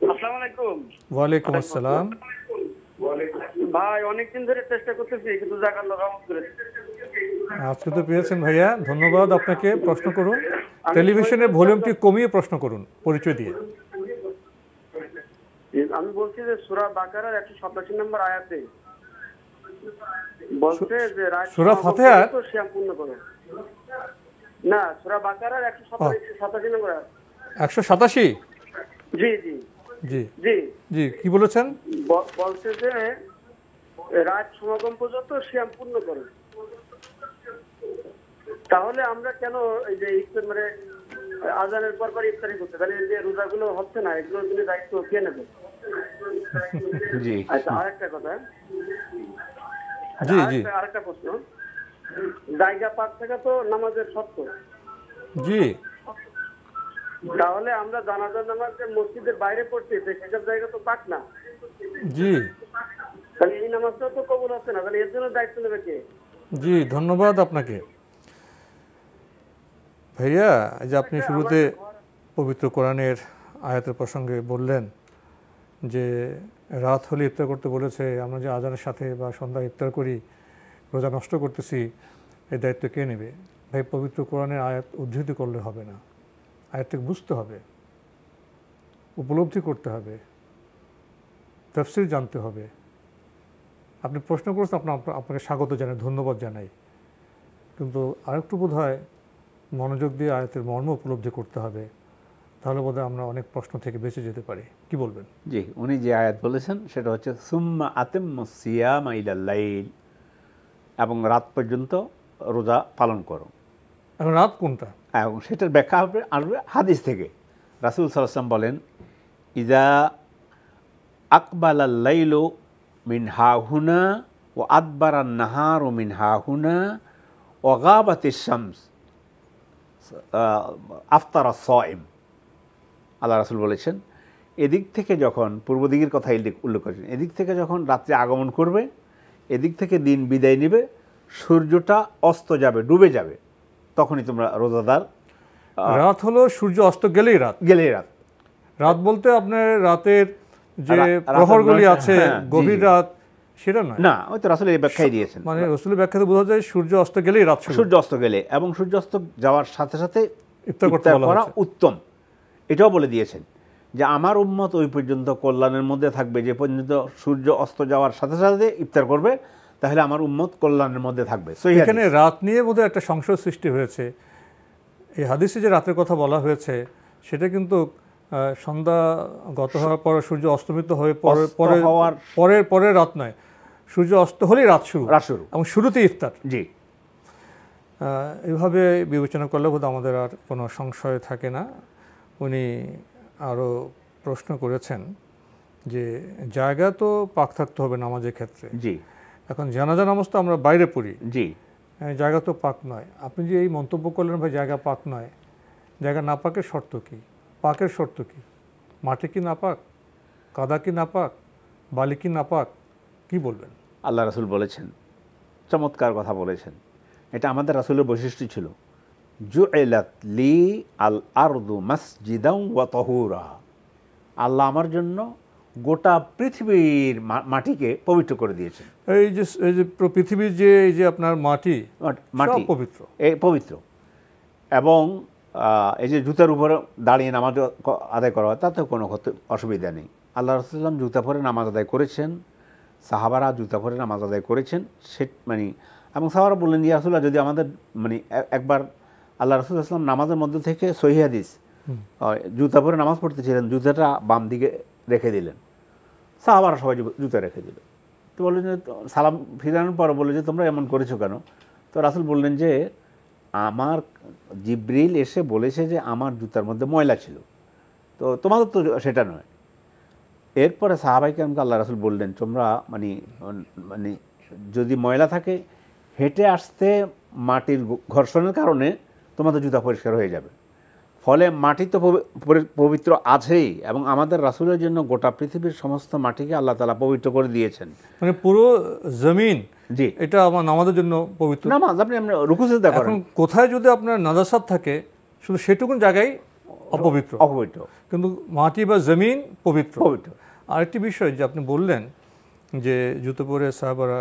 আসসালামু আলাইকুম। ওয়ালাইকুম আসসালাম। ভাই, অনেকদিন ধরে চেষ্টা করতেছি, কিন্তু জায়গার লোক আমল করে। আজকে তো পেয়েছেন ভাইয়া, ধন্যবাদ আপনাকে। প্রশ্ন করুন। টেলিভিশনের ভলিউমটি কমিয়ে প্রশ্ন করুন, পরিচয় দিয়ে। আমি বলছি যে সূরা বাকারার 187 নম্বর আয়াতে বলছে যে সূরা ফাতিহা সিয়াম পূর্ণ করো। না, সূরা বাকারার 187 নম্বর আয়াত। 187? জি জি জি জি জি, কি বলেছেন? বলছে যে রাত সমাগম পর্যন্ত সিয়াম পূর্ণ করো। তাহলে আমরা কেন এই যে মানে আজানের পর ইফতারি করতে, তাহলে এই যে রোজাগুলো হচ্ছে না, এগুলোর জন্য দায়িত্ব কে নেবে? জি আচ্ছা, আরেকটা কথা, জি জি আরেকটা প্রশ্ন, জায়গা পাক থাকা তো নামাজের শর্ত, জি তাহলে আমরা জানাজার নামাজ যে মসজিদের বাইরে পড়ছি সেসব জায়গা তো পাক না, জি তাহলে এই নামাজটা তো কবুল হচ্ছে না, তাহলে এর জন্য দায়িত্ব নেবে কে? জি ধন্যবাদ আপনাকে ভাইয়া। এই যে আপনি শুরুতে পবিত্র কোরআনের আয়াতের প্রসঙ্গে বললেন যে রাত হলে ইফতার করতে বলেছে, আমরা যে আজানের সাথে বা সন্ধ্যায় ইফতার করি, রোজা নষ্ট করতেছি, এই দায়িত্ব কে নেবে? ভাই, পবিত্র কোরআনের আয়াত উদ্ধৃতি করলে হবে না, আয়াতটাকে বুঝতে হবে, উপলব্ধি করতে হবে, তাফসীর জানতে হবে। আপনি প্রশ্ন করেছেন, আপনাকে স্বাগত জানাই, ধন্যবাদ জানাই, কিন্তু আরেকটু বোধ হয় মনোযোগ দিয়ে আয়াতের মর্ম উপলব্ধি করতে হবে, তাহলে বোধহয় আমরা অনেক প্রশ্ন থেকে বেঁচে যেতে পারি। কি বলবেন? জি, উনি যে আয়াত বলেছেন সেটা হচ্ছে সুম্মা আতিম্মুস সিয়ামা ইলাল লাইল, এবং রাত পর্যন্ত রোজা পালন করো। এখন রাত কোনটা? এবং সেটার ব্যাখ্যা আসবে হাদিস থেকে। রাসূল সাল্লাল্লাহু আলাইহি ওয়াসাল্লাম বলেন, ইজা আকবালাল লাইলু মিন হাহুনা ওয়া আদবারান নাহারু মিন হাহুনা ওয়া গাবাতিশ শামস আফতারা সাইম। আল্লাহ রাসূল বলেছেন, এদিক থেকে যখন, পূর্ব দিকের কথা উল্লেখ করেছেন, এদিক থেকে যখন রাত্রে আগমন করবে, এদিক থেকে দিন বিদায় নেবে, সূর্যটা অস্ত যাবে, ডুবে যাবে, তখনই তোমরা রোজাদার। রাত হলো সূর্য অস্ত গেলেই রাত। রাত, রাত বলতে আপনার রাতের যে প্রহরগুলি আছে, গভীর রাত, সেটা নয় না, ওই তো রাসূল এই ব্যাখ্যাই দিয়েছেন। মানে রাসূলের ব্যাখ্যাতে বোঝা যায় সূর্য অস্ত গেলেই রাত শুরু। সূর্য অস্ত গেলে এবং সূর্য অস্ত যাওয়ার সাথে সাথে ইফতার করা উত্তম। এটাও বলে দিয়েছেন যে আমার উম্মত ওই পর্যন্ত কল্যাণের মধ্যে থাকবে, যে পর্যন্ত সূর্য অস্ত যাওয়ার সাথে সাথে ইফতার করবে, তাহলে আমার উম্মত কল্যাণের মধ্যে থাকবে। এখানে রাত নিয়ে বোধহয় একটা সংশয় সৃষ্টি হয়েছে। এই হাদিসে যে রাতের কথা বলা হয়েছে সেটা কিন্তু সন্ধ্যা গত হওয়ার পর সূর্য অস্তমিত হয়ে পরের রাত নয়, সূর্য অস্ত হলেই রাত শুরু এবং শুরুতে ইফতার। জি, এইভাবে বিবেচনা করলে বোধহয় আমাদের আর কোনো সংশয় থাকে না। উনি আরও প্রশ্ন করেছেন যে জায়গা তো পাক থাকতে হবে নামাজের ক্ষেত্রে। জি, এখন জানাজা নামাজ তো আমরা বাইরে পড়ি, জি, জায়গা তো পাক নয়। আপনি যে এই মন্তব্য করলেন ভাই জায়গা পাক নয়, জায়গা না পাকের শর্ত কি? পাকের শর্ত কি? মাটি কি নাপাক, কাদা কি নাপাক, বালি কি নাপাক? কি বলবেন? আল্লাহ রাসূল বলেছেন, চমৎকার কথা বলেছেন। এটা আমাদের রাসূলের বৈশিষ্ট্য ছিল, জুইলাত লি আল আরদু মাসজিদাও ওয়া তাহুরা। আল্লাহ আমার জন্য গোটা পৃথিবীর মাটিকে পবিত্র করে দিয়েছেন। এই যে পৃথিবীর যে এই যে আপনার মাটি পবিত্র, এই পবিত্র। এবং এই যে জুতার উপরে দাঁড়িয়ে নামাজ আদায় করা হয়, তাতে কোনো অসুবিধা নেই। আল্লাহ রাসূল জুতা পরে নামাজ আদায় করেছেন, সাহাবারা জুতা পরে নামাজ আদায় করেছেন। সে মানে, এবং সাহাবারা বললেন, ইয়া রাসূলুল্লাহ, যদি আমাদের মানে একবার আল্লাহ রাসূল সাল্লাল্লাহু আলাইহি ওয়াসাল্লাম নামাজের মধ্যে থেকে সহিহ হাদিস, জুতা পরে নামাজ পড়তেছিলেন, জুতাটা বাম দিকে রেখে দিলেন, সাহাবারা সবাই জুতা রেখে দিল। তো বললেন যে, সালাম ফিরানোর পর বললো যে তোমরা এমন করেছো কেন? তো রাসূল বললেন যে আমার জিবরিল এসে বলেছে যে আমার জুতার মধ্যে ময়লা ছিল, তো তোমাদের তো সেটা নয়। এরপরে সাহাবায়ে কেরামকে আল্লাহ রাসূল বললেন, তোমরা মানে মানে যদি ময়লা থাকে, হেঁটে আসতে মাটির ঘর্ষণের কারণে তোমাদের জুতা পরিষ্কার হয়ে যাবে। ফলে মাটি তো পবিত্র আছেই, এবং আমাদের রাসূলের জন্য গোটা পৃথিবীর সমস্ত মাটিকে আল্লাহ তাআলা পবিত্র করে দিয়েছেন। মানে পুরো জমিন, জি, এটা আমাদের জন্য পবিত্র। নামাজ আপনি রুকু সিজদা করেন, এখন কোথায় যদি আপনার নাজাসাত থাকে, শুধু সেটুকুন জায়গায় অপবিত্র, কিন্তু মাটি বা জমিন পবিত্র। আরেকটি বিষয় যে আপনি বললেন যে জুতো পরে সাহাবারা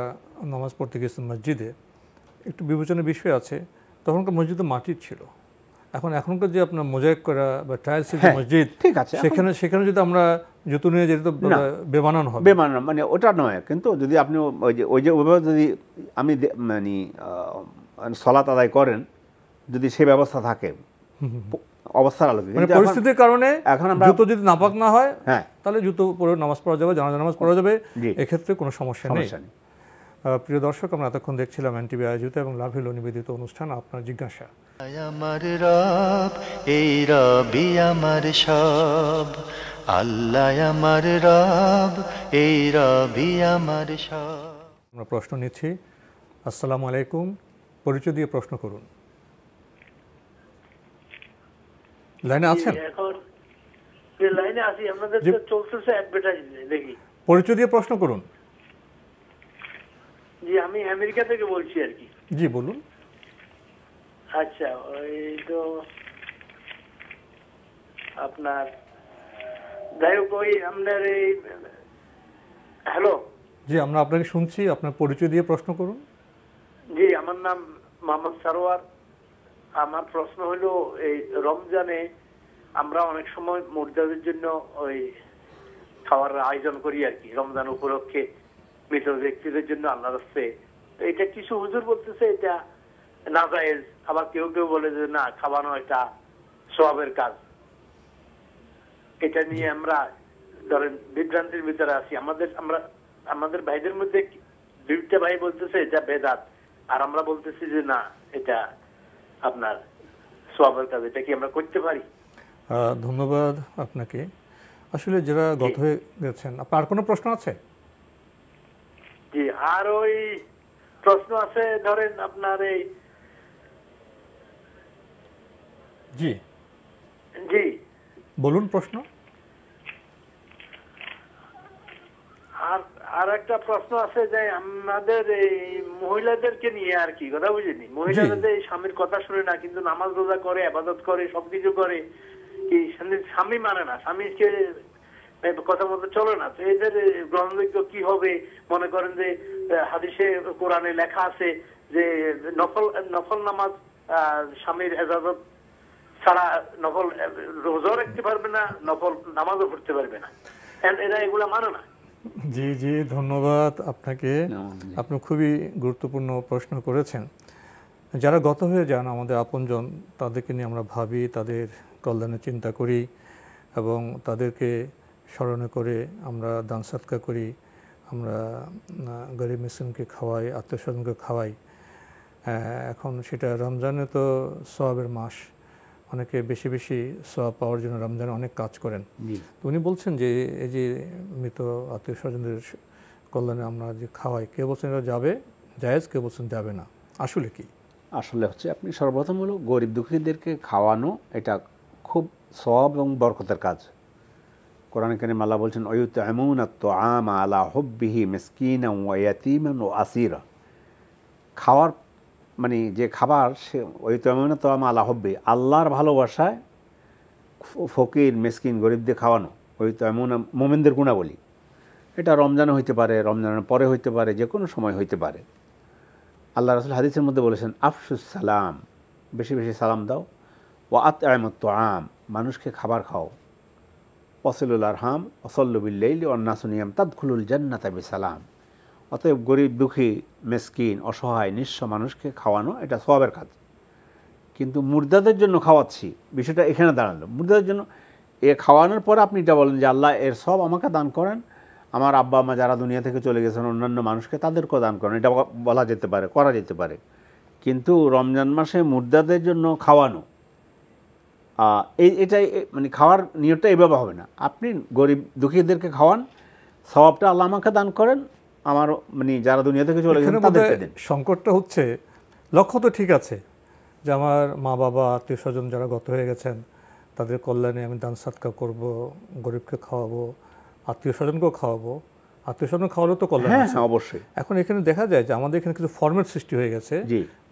নামাজ পড়তে গেছেন মসজিদে, একটু বিবেচনার বিষয় আছে। তখনকার মসজিদে মাটির ছিল, এখনকার যে আপনার মোজাইক করা বা টাইলসের যে মসজিদ, ঠিক আছে, সেখানে যদি আমরা জুতো নিয়ে যেতে, বেমানান হবে। বেমানান মানে ওটা নয়, কিন্তু যদি আপনি ওইভাবে যদি আমি মানে সালাত আদায় করেন, যদি সে ব্যবস্থা থাকে অবস্থার আলোকে, পরিস্থিতির কারণে এখন জুতো যদি নাপাক না হয়, তাহলে জুতো পরে নামাজ পড়া যাবে, জানাজা নামাজ পড়া যাবে, এক্ষেত্রে কোনো সমস্যা নেই। প্রিয় দর্শক, আমরা এতক্ষণ দেখছিলাম এনটিভি আয়োজিত এবং লাভ হলো নিবেদিত অনুষ্ঠান আপনার জিজ্ঞাসা। আমার রব, এই রবি আমার সব, আল্লাহ আমার রব, এই রবি আমার সব। আমরা প্রশ্ন নিচ্ছি। আসসালামু আলাইকুম, পরিচয় দিয়ে প্রশ্ন করুন। লাইনে আছেন? এখন লাইনে আছি, আপনাদের চলতেছে অ্যাডভার্টাইজমেন্ট দেখি। পরিচয় দিয়ে প্রশ্ন করুন। জি, আমি আমেরিকা থেকে বলছি আর কি। জি বলুন। আচ্ছা, ওই তো আপনার যাই হোক, ওই আপনার এই হ্যালো। জি, আমরা আপনাকে শুনছি, আপনার পরিচয় দিয়ে প্রশ্ন করুন। জি, আমার নাম মোহাম্মদ সারোয়ার। আমার প্রশ্ন হলো, এই রমজানে আমরা অনেক সময় মুর্দাদের জন্য ওই খাওয়ার আয়োজন করি আর কি, রমজান উপলক্ষে মৃত ব্যক্তিদের জন্য আল্লাহর রাস্তায়। তো এটা কিছু হুজুর বলতেছে এটা নাজায়েজ, আবার কেউ কেউ বলে যে না, খাওয়ানো এটা সওয়াবের কাজ। এটা নিয়ে আমরা ধরেন বিভ্রান্তির ভিতরে আছি। আমাদের ভাইদের মধ্যে দুইটা ভাই বলতেছে এটা বেদাত, আর আমরা বলতেছি যে না, এটা আপনার সওয়াবের কাজ। এটা কি আমরা করতে পারি? ধন্যবাদ আপনাকে। আসলে যারা গত হয়ে গেছেন, আপনার কোনো প্রশ্ন আছে? জি, আর ওই প্রশ্ন আছে ধরেন আপনার এই জি জি বলুন প্রশ্ন। আর একটা প্রশ্ন আছে যে আমাদের এই মহিলাদেরকে নিয়ে আর কি, কথা বুঝিনি। মহিলাদের স্বামীর কথা শুনে না, কিন্তু নামাজ রোজা করে, ইবাদত করে, সবকিছু করে, কি স্বামী মানে না, স্বামীকে কথা মতো চলে না। তো এদের গ্রহণযোগ্য কি হবে? মনে করেন যে হাদিসে কোরআনে লেখা আছে যে নফল নামাজ স্বামীর এজাজত ছাড়া নফল রোজাও রাখতে পারবে না, নফল নামাজও পড়তে পারবে না। এরা এগুলা মানে না। জি জি, ধন্যবাদ আপনাকে। আপনি খুবই গুরুত্বপূর্ণ প্রশ্ন করেছেন। যারা গত হয়ে যান, আমাদের আপনজন, তাদেরকে নিয়ে আমরা ভাবি, তাদের কল্যাণে চিন্তা করি এবং তাদেরকে স্মরণে করে আমরা দান সৎকার করি, আমরা গরিব মিসকিনকে খাওয়াই, আত্মীয়স্বজনকে খাওয়াই। এখন সেটা রমজানে তো সওয়াবের মাস, অনেকে বেশি বেশি সওয়াব পাওয়ার জন্য রমজানে অনেক কাজ করেন। উনি বলছেন যে এই যে মৃত আত্মীয় স্বজনদের কল্যাণে আমরা যে খাওয়াই, কেউ বলছেন এটা যাবে জায়েজ, কেউ বলছেন যাবে না। আসলে কি? আসলে হচ্ছে আপনি সর্বপ্রথম হলো গরিব দুঃখীদেরকে খাওয়ানো, এটা খুব সওয়াব এবং বরকতের কাজ। কোরআনে কারিমে আল্লাহ বলছেন ওয়ুতঈমুনা আত-তাআমা আলা হুব্বিহি মিসকিনান ওয়া ইয়াতীমান ওয়া আসীরা। খাওয়ার মানে যে খাবার, সে ওয়ুতঈমুনা আত-তাআমা আলা হুব্বি, আল্লাহর ভালোবাসায় ফকির মিসকিন গরিবদের খাওয়ানো। ওয়ুতঈমুনা মুমিনদের গুণাবলী। এটা রমজানে হইতে পারে, রমজানের পরে হইতে পারে, যে কোনো সময় হইতে পারে। আল্লাহ রাসূল হাদিসের মধ্যে বলেছেন আফশুস সালাম, বেশি বেশি সালাম দাও। ওয়া আতঈমুত তাআম, মানুষকে খাবার খাও। ওয়াসিলুল আরহাম ওয়াসাল্লু বিল লাইলি ওয়ান নাসু নিয়াম তাদখুলুল জান্নাতা বিসালাম। অতএব গরিব দুঃখী মিসকিন অসহায় নিঃস্ব মানুষকে খাওয়ানো এটা সওয়াবের কাজ। কিন্তু মুর্দাদের জন্য খাওয়াচ্ছি, বিষয়টা এখানে দাঁড়ালো। মুর্দাদের জন্য এ খাওয়ানোর পরে আপনি এটা বলেন যে আল্লাহ এর সব আমাকে দান করেন, আমার আব্বা আম্মা যারা দুনিয়া থেকে চলে গেছেন অন্যান্য মানুষকে তাদেরকেও দান করেন, এটা বলা যেতে পারে, করা যেতে পারে। কিন্তু রমজান মাসে মুর্দাদের জন্য খাওয়ানো, এটাই মানে খাওয়ার নিয়তটা এভাবে হবে না। আপনি গরিব দুঃখীদেরকে খাওয়ান, সওয়াবটা আল্লাহ আমাকে দান করেন, আমার মানে যারা দুনিয়া থেকে চলে গেছেন তাদেরকে দেন। সংকটটা হচ্ছে, লক্ষ্য তো ঠিক আছে যে আমার মা বাবা আত্মীয় স্বজন যারা গত হয়ে গেছেন তাদের কল্যাণে আমি দান সৎকার করবো, গরিবকে খাওয়াবো, আত্মীয় স্বজনকেও খাওয়াবো। আত্মীয় স্বজন খাওয়ালেও তো কল্যাণ আছে। অবশ্যই। এখন এখানে দেখা যায় যে আমাদের এখানে কিছু ফরম্যাট সৃষ্টি হয়ে গেছে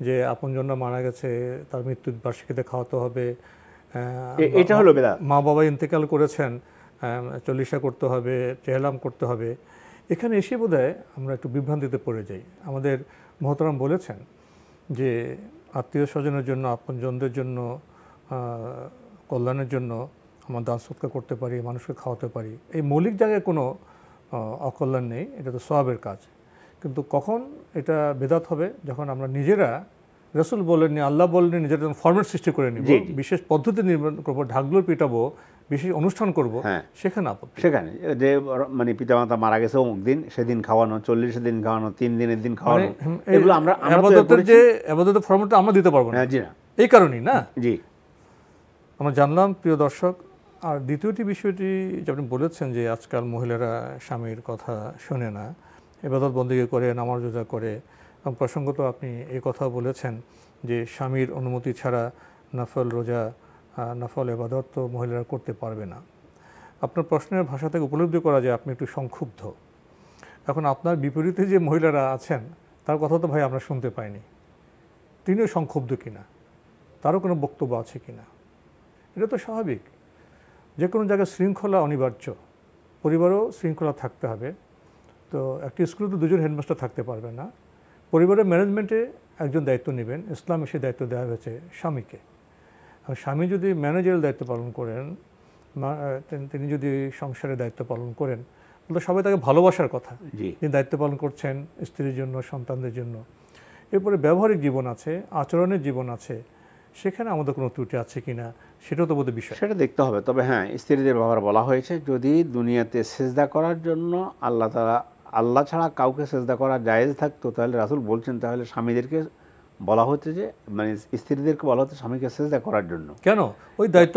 যে আপনজনরা মারা গেছে, তার মৃত্যুর বার্ষিকীতে খাওয়াতে হবে, এটা হলো বেদাত। মা বাবা ইন্তেকাল করেছেন, চল্লিশা করতে হবে, চেহলাম করতে হবে। এখানে এসে বোধহয় আমরা একটু বিভ্রান্তিতে পড়ে যাই। আমাদের মহতারাম বলেছেন যে আত্মীয় স্বজনের জন্য, আপনজনদের জন্য, কল্যাণের জন্য আমরা দান সৎকার করতে পারি, মানুষকে খাওয়াতে পারি। এই মৌলিক জায়গায় কোনো অকল্যাণ নেই, এটা তো সওয়াবের কাজ। কিন্তু কখন এটা বেদাত হবে? যখন আমরা নিজেরা, রাসূল বলেননি, আল্লাহ বলেননি, নিজেরা যখন ফরম্যাট সৃষ্টি করে নিব, বিশেষ পদ্ধতি নির্মাণ করবো, ঢাকগুলো পিটাবো বিশেষ অনুষ্ঠান করব, সেখানে আপত্তি। সেখানে যে মানে পিতামাতা মারা গেছে অমুক দিন, সেদিন খাওয়ানো, 40 দিন খাওয়ানো, 3 দিনের দিন খাওয়ানো, এগুলো আমরা যে আবাদতের ফরম্যাটটা আমরা দিতে পারবো না। জি না, এই কারণেই না। জি, আমরা জানলাম প্রিয় দর্শক। আর দ্বিতীয়টি বিষয়টি যে আপনি বলেছেন যে আজকাল মহিলারা স্বামীর কথা শোনে না, ইবাদত বন্দেগী করে, নামাজ রোজা করে, এবং প্রসঙ্গত আপনি এই কথা বলেছেন যে স্বামীর অনুমতি ছাড়া নফল রোজা, নফল ইবাদত তো মহিলারা করতে পারবে না। আপনার প্রশ্নের ভাষা থেকে উপলব্ধি করা যায় আপনি একটু সংক্ষুব্ধ। এখন আপনার বিপরীতে যে মহিলারা আছেন তার কথা তো ভাই আমরা শুনতে পাইনি, তিনিও সংক্ষুব্ধ কিনা, তারও কোনো বক্তব্য আছে কিনা। এটা তো স্বাভাবিক, যে কোনো জায়গায় শৃঙ্খলা অনিবার্য, পরিবারেও শৃঙ্খলা থাকতে হবে। তো একটি স্কুলে তো দুজন হেডমাস্টার থাকতে পারবে না, পরিবারের ম্যানেজমেন্টে একজন দায়িত্ব নেবেন। ইসলামে সেই দায়িত্ব দেওয়া হয়েছে স্বামীকে। আর স্বামী যদি ম্যানেজারের দায়িত্ব পালন করেন, তিনি যদি সংসারের দায়িত্ব পালন করেন, তাহলে সবাই তাকে ভালোবাসার কথা, তিনি দায়িত্ব পালন করছেন স্ত্রীর জন্য, সন্তানদের জন্য। এরপরে ব্যবহারিক জীবন আছে, আচরণের জীবন আছে, সেখানে আমাদের কোনো ত্রুটি আছে কিনা সেটাও তো বোধহয় বিষয়, সেটা দেখতে হবে। তবে হ্যাঁ, স্ত্রীদের ব্যাপারে বলা হয়েছে যদি দুনিয়াতে সেজদা করার জন্য আল্লাহ ছাড়া কাউকে সেজদা করা জায়েজ থাকতো, তাহলে রাসূল বলছেন তাহলে স্বামীদেরকে বলা হচ্ছে যে মানে স্ত্রীদেরকে বলা হচ্ছে স্বামীকে সেজদা করার জন্য। কেন? ওই দায়িত্ব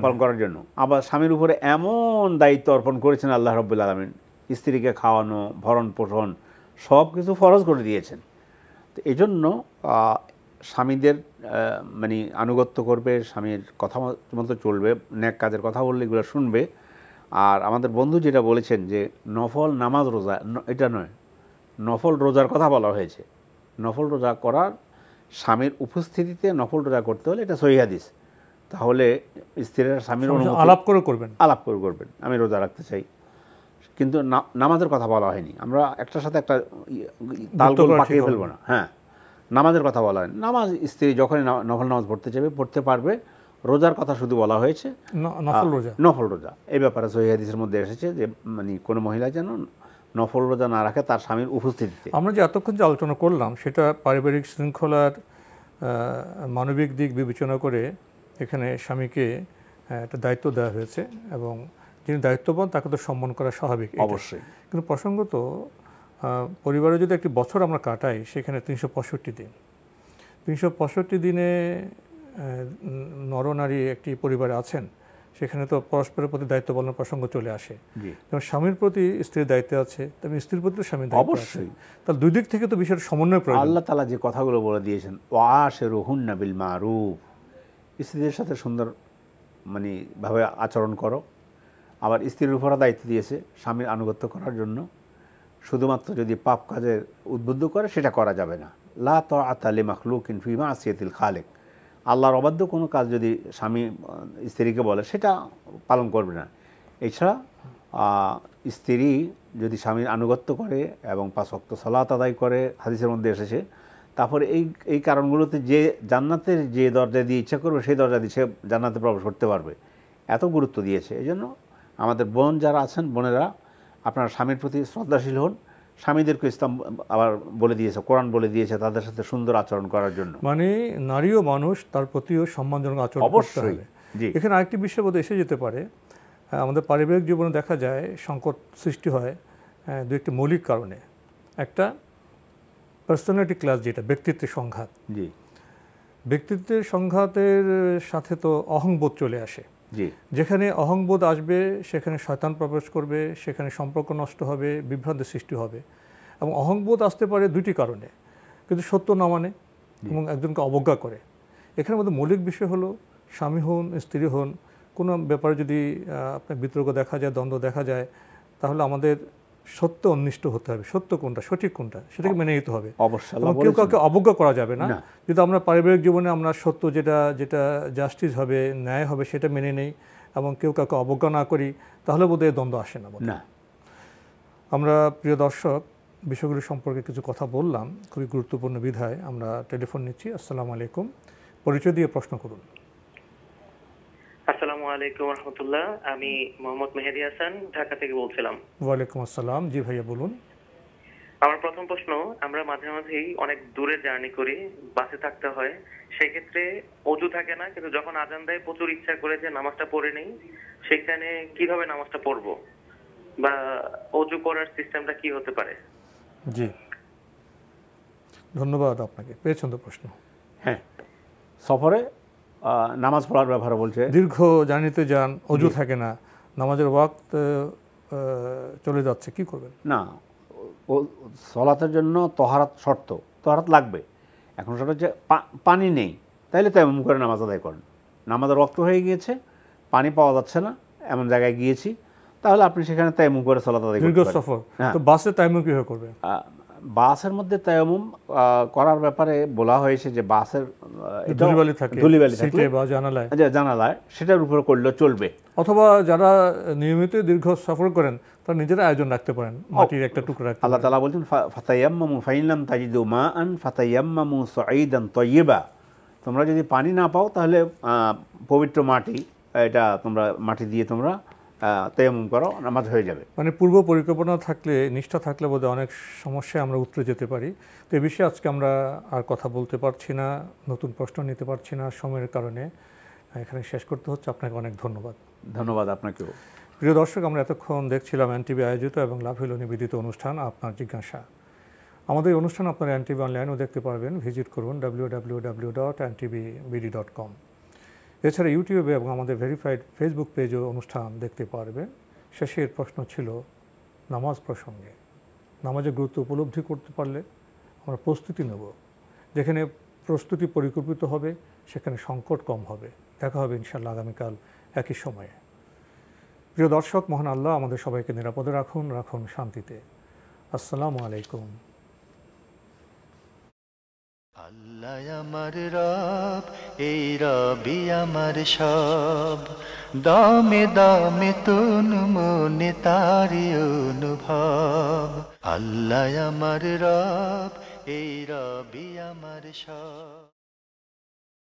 পালন করার জন্য। আবার স্বামীর উপরে এমন দায়িত্ব অর্পণ করেছেন আল্লাহ রাব্বুল আলামিন, স্ত্রীকে খাওয়ানো, ভরণ পোষণ সব কিছু ফরজ করে দিয়েছেন। তো এই জন্য স্বামীদের মানে আনুগত্য করবে, স্বামীর কথা মতো চলবে, নেক কাজের কথা বললে এগুলো শুনবে। আর আমাদের বন্ধু যেটা বলেছেন যে নফল নামাজ রোজা, এটা নয়, নফল রোজার কথা বলা হয়েছে। নফল রোজা করার স্বামীর উপস্থিতিতে নফল রোজা করতে হলে এটা সহিহ হাদিস। তাহলে স্ত্রীরা স্বামীর অনুমতি আলাপ করে করবেন, আমি রোজা রাখতে চাই, কিন্তু নামাজের কথা বলা হয়নি। আমরা একটার সাথে একটা তালগোল পাকিয়ে ফেলবো না। হ্যাঁ, নামাজের কথা বলা হয়। নামাজ স্ত্রী যখনই নফল নামাজ পড়তে চাইবে পড়তে পারবে। রোজার কথা শুধু বলা হয়েছে, নফল রোজা। এই ব্যাপারে সহিহ হাদিসের মধ্যে এসেছে যে মানে কোনো মহিলা যেন নফল রোজা না রাখে তার স্বামীর উপস্থিতিতে। আমরা যে এতক্ষণ যে আলোচনা করলাম সেটা পারিবারিক শৃঙ্খলার মানবিক দিক বিবেচনা করে এখানে স্বামীকে একটা দায়িত্ব দেওয়া হয়েছে, এবং যিনি দায়িত্ববান তাকে তো সম্মান করা স্বাভাবিক, অবশ্যই। কিন্তু প্রসঙ্গত পরিবারে যদি একটি বছর আমরা কাটাই, সেখানে 365 দিন, 365 দিনে নরনারী একটি পরিবারে আছেন, সেখানে তো পরস্পরের প্রতি দায়িত্ব পালনের প্রসঙ্গ চলে আসে। যেমন স্বামীর প্রতি স্ত্রীর দায়িত্ব আছে, তেমনি স্ত্রীর প্রতি স্বামীর দায়িত্ব আছে। অবশ্যই, তাহলে দুই দিক থেকে তো বিষয়ের সমন্বয় প্রয়োজন। আল্লাহ তাআলা যে কথাগুলো বলে দিয়েছেন, ওয়াশিরুহুন্না বিল মারুফ, স্ত্রীদের সাথে সুন্দর মানে ভাবে আচরণ করো। আবার স্ত্রীর উপর দায়িত্ব দিয়েছে স্বামীর আনুগত্য করার জন্য। শুধুমাত্র যদি পাপ কাজে উদ্বুদ্ধ করে সেটা করা যাবে না। লা তাআতা লিমাখলুকিন ফি মাসিয়াতিল খালিক, আল্লাহর অবাধ্য কোনো কাজ যদি স্বামী স্ত্রীকে বলে সেটা পালন করবে না। এছাড়া স্ত্রী যদি স্বামীর আনুগত্য করে এবং 5 ওয়াক্ত সালাত আদায় করে, হাদিসের মধ্যে এসেছে, তারপরে এই কারণগুলোতে যে জান্নাতের যে দরজা দিয়ে ইচ্ছা করবে সেই দরজা দিয়ে সে জান্নাতে প্রবেশ করতে পারবে, এত গুরুত্ব দিয়েছে। এই জন্য আমাদের বোন যারা আছেন, বোনেরা আপনার স্বামীর প্রতি শ্রদ্ধাশীল হন। স্বামীদেরকে ইসলাম আবার বলে দিয়েছে, কোরআন বলে দিয়েছে তাদের সাথে সুন্দর আচরণ করার জন্য। মানে নারীও মানুষ, তার প্রতিও সম্মানজনক আচরণ করতে হবে। এখানে আরেকটি বিষয় বোধহয় এসে যেতে পারে, আমাদের পারিবারিক জীবনে দেখা যায় সংকট সৃষ্টি হয় দু একটি মৌলিক কারণে। একটা পার্সোনালিটি ক্লাস, যেটা ব্যক্তিত্বের সংঘাত। ব্যক্তিত্বের সংঘাতের সাথে তো অহংবোধ চলে আসে। যেখানে অহংবোধ আসবে সেখানে শয়তান প্রবেশ করবে, সেখানে সম্পর্ক নষ্ট হবে, বিভ্রান্তির সৃষ্টি হবে। এবং অহংবোধ আসতে পারে দুটি কারণে, কিন্তু সত্য না মানে এবং একজনকে অবজ্ঞা করে। এখানের মধ্যে মৌলিক বিষয় হলো স্বামী হন, স্ত্রী হন, কোনো ব্যাপারে যদি আপনার বিতর্ক দেখা যায়, দ্বন্দ্ব দেখা যায়, তাহলে আমাদের সত্য অন্বিষ্ট হতে হবে। সত্য কোনটা, সঠিক কোনটা, সেটাকে মেনে নিতে হবে। অবশ্যই কেউ কাউকে অবজ্ঞা করা যাবে না। যদি আমরা পারিবারিক জীবনে আমরা সত্য যেটা জাস্টিস হবে, ন্যায় হবে, সেটা মেনে নেই এবং কেউ কাউকে অবজ্ঞা না করি, তাহলে বোধহয় দ্বন্দ্ব আসে না। আমরা প্রিয় দর্শক বিষয়গুলি সম্পর্কে কিছু কথা বললাম, খুবই গুরুত্বপূর্ণ বিধায় আমরা টেলিফোন নিচ্ছি। আসসালামু আলাইকুম, পরিচয় দিয়ে প্রশ্ন করুন। আসসালামু আলাইকুম রাহমাতুল্লাহ, আমি মোহাম্মদ মেহেদী হাসান ঢাকা থেকে বলছিলাম। ওয়ালাইকুম আসসালাম, জি ভাইয়া বলুন। আমার প্রথম প্রশ্ন, আমরা মাঝে মাঝেই অনেক দূরে জার্নি করি, বাসে থাকতে হয়, সেই ক্ষেত্রে অজু থাকে না, কিন্তু যখন আজান দেয় প্রচুর ইচ্ছা করে যে নামাজটা পড়ে নেই, সেখানে কিভাবে নামাজটা পড়বো বা অজু করার সিস্টেমটা কি হতে পারে? জি, ধন্যবাদ আপনাকে। পেয়েছেন তো প্রশ্ন? হ্যাঁ, সফরে নামাজ পড়ার ব্যাপারে বলছে। দীর্ঘ জার্নিতে যান, অজু থাকে না, নামাজের ওয়াক্ত চলে যাচ্ছে, কি করবেন? না, সলাতের জন্য তহারাত শর্ত, তহারাত লাগবে। এখন সেটা হচ্ছে পানি নেই, তাইলে তায়াম্মুম করে নামাজ আদায় করেন। নামাজের ওয়াক্ত হয়ে গিয়েছে, পানি পাওয়া যাচ্ছে না, এমন জায়গায় গিয়েছি, তাহলে আপনি সেখানে তায়াম্মুম করে সালাত আদায় করতে পারেন। দীর্ঘ সফর, তো বাসে তায়াম্মুম কিভাবে করবেন? বাসের মধ্যে তায়াম্মুম করার ব্যাপারে বলা হয়েছে যে বাসের ধুলিবালি থাকে, সিটে বা জানালায়, জানালায় সেটার উপর করলেও চলবে। অথবা যারা নিয়মিত দীর্ঘ সফর করেন তারা নিজেরা আয়োজন রাখতে পারেন, মাটির একটা টুকরা রাখতে। আল্লাহ তাআলা বলছেন ফাতায়াম্মামু ফাইন লাম তাজিদু মাআন ফাতায়াম্মামু সাঈদান তাইয়্যিবা, তোমরা যদি পানি না পাও তাহলে পবিত্র মাটি, এটা তোমরা মাটি দিয়ে তোমরা তায়াম্মুম করো, নামাজ হয়ে যাবে। মানে পূর্ব পরিকল্পনা থাকলে, নিষ্ঠা থাকলে বোধহয় অনেক সমস্যায় আমরা উতরে যেতে পারি। তো এই বিষয়ে আজকে আমরা আর কথা বলতে পারছি না, নতুন প্রশ্ন নিতে পারছি না, সময়ের কারণে এখানে শেষ করতে হচ্ছে। আপনাকে অনেক ধন্যবাদ। ধন্যবাদ আপনাকেও। প্রিয় দর্শক, আমরা এতক্ষণ দেখছিলাম এনটিভি আয়োজিত এবং লাভ হলো নিবেদিত অনুষ্ঠান আপনার জিজ্ঞাসা। আমাদের এই অনুষ্ঠান আপনারা এনটিভি অনলাইনেও দেখতে পারবেন, ভিজিট করুন www.ntv.com। এছাড়া ইউটিউবে এবং আমাদের ভেরিফাইড ফেসবুক পেজেও অনুষ্ঠান দেখতে পারবেন। শেষের প্রশ্ন ছিল নামাজ প্রসঙ্গে। নামাজের গুরুত্ব উপলব্ধি করতে পারলে আমরা প্রস্তুতি নেব, যেখানে প্রস্তুতি পরিকল্পিত হবে সেখানে সংকট কম হবে। দেখা হবে ইনশাআল্লাহ আগামীকাল একই সময়ে। প্রিয় দর্শক, মহান আল্লাহ আমাদের সবাইকে নিরাপদে রাখুন, রাখুন শান্তিতে। আসসালামু আলাইকুম। আল্লাহ আমার রব, এই রবি আমার সব, দামে দামে তুন মনে তারি অনুভব। আল্লাহ আমার রব, এই রবি আমার সব।